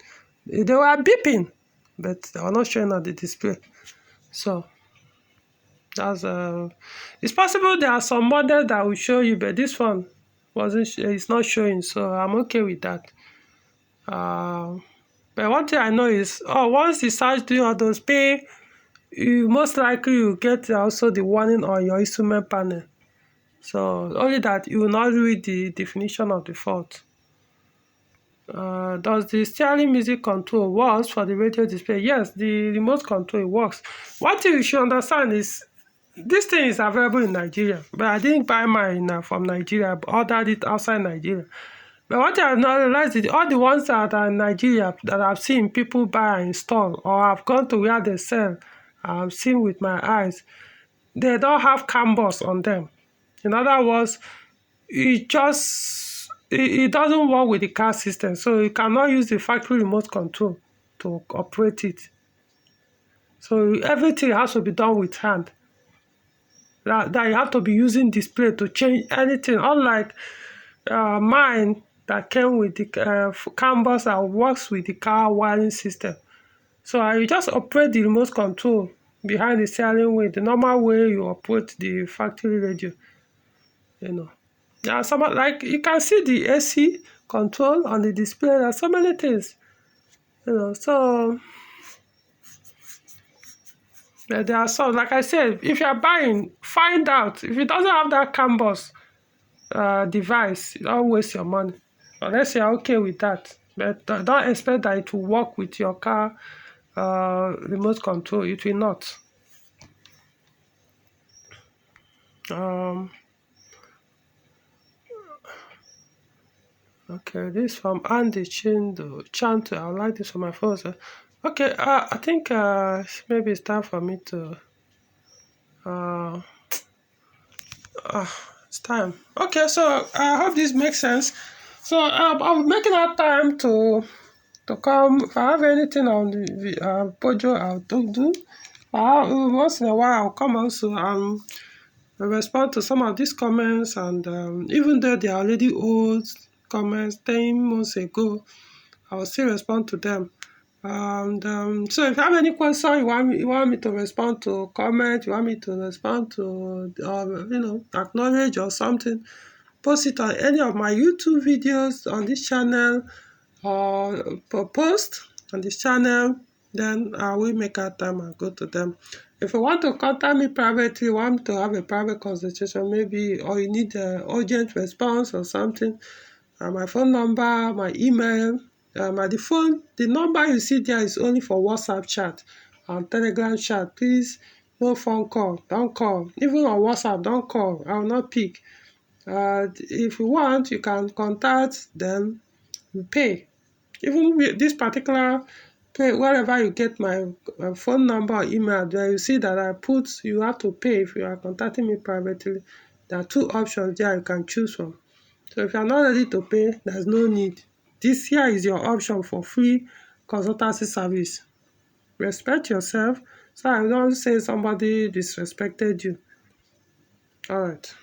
[SPEAKER 1] They were beeping, but they were not showing on the display. So that's it's possible there are some models that will show you, but this one it's not showing, so I'm okay with that. But one thing I know is, once you start doing all those pay, you most likely you get also the warning on your instrument panel. So only that you will not read the definition of the fault. Does the steering music control works for the radio display? Yes, the remote control works. One thing you should understand is this thing is available in Nigeria, but I didn't buy mine from Nigeria, I ordered it outside Nigeria. But what I have not realized is all the ones that are in Nigeria that I've seen people buy and install, or I've gone to where they sell, I've seen with my eyes, they don't have canvas on them. In other words, it doesn't work with the car system, so you cannot use the factory remote control to operate it. So everything has to be done with hand. That you have to be using display to change anything, unlike mine that came with the canvas that works with the car wiring system. So I just operate the remote control behind the steering wheel, the normal way you operate the factory radio. Yeah, like you can see the AC control on the display. There are so many things, So there are some, like I said, if you are buying, find out if it doesn't have that canvas device. Don't waste your money unless you are okay with that. But don't expect that it will work with your car remote control. It will not. Okay, this from Andy Chanto. I like this for my phone. So. Okay, I think maybe it's time for me to. It's time. Okay, so I hope this makes sense. So I'm making out time to come. If I have anything on the Peugeot, I'll do. Once in a while, I'll come also and respond to some of these comments. And even though they are already old comments, 10 months ago, I will still respond to them. And so if you have any question, you want me to respond to comment, you want me to respond to acknowledge or something, post it on any of my YouTube videos on this channel or post on this channel, then I will make out time and go to them. If you want to contact me privately, want to have a private consultation maybe, or you need an urgent response or something, my phone number, my email, the number you see there is only for WhatsApp chat and Telegram chat. Please, no phone call. Don't call. Even on WhatsApp, don't call. I will not pick. If you want, you can contact them. You pay. Even with this particular pay, wherever you get my phone number or email, there you see that I put you have to pay if you are contacting me privately. There are 2 options there you can choose from. So if you are not ready to pay, there's no need. This here is your option for free consultancy service. Respect yourself, so I don't say somebody disrespected you. All right.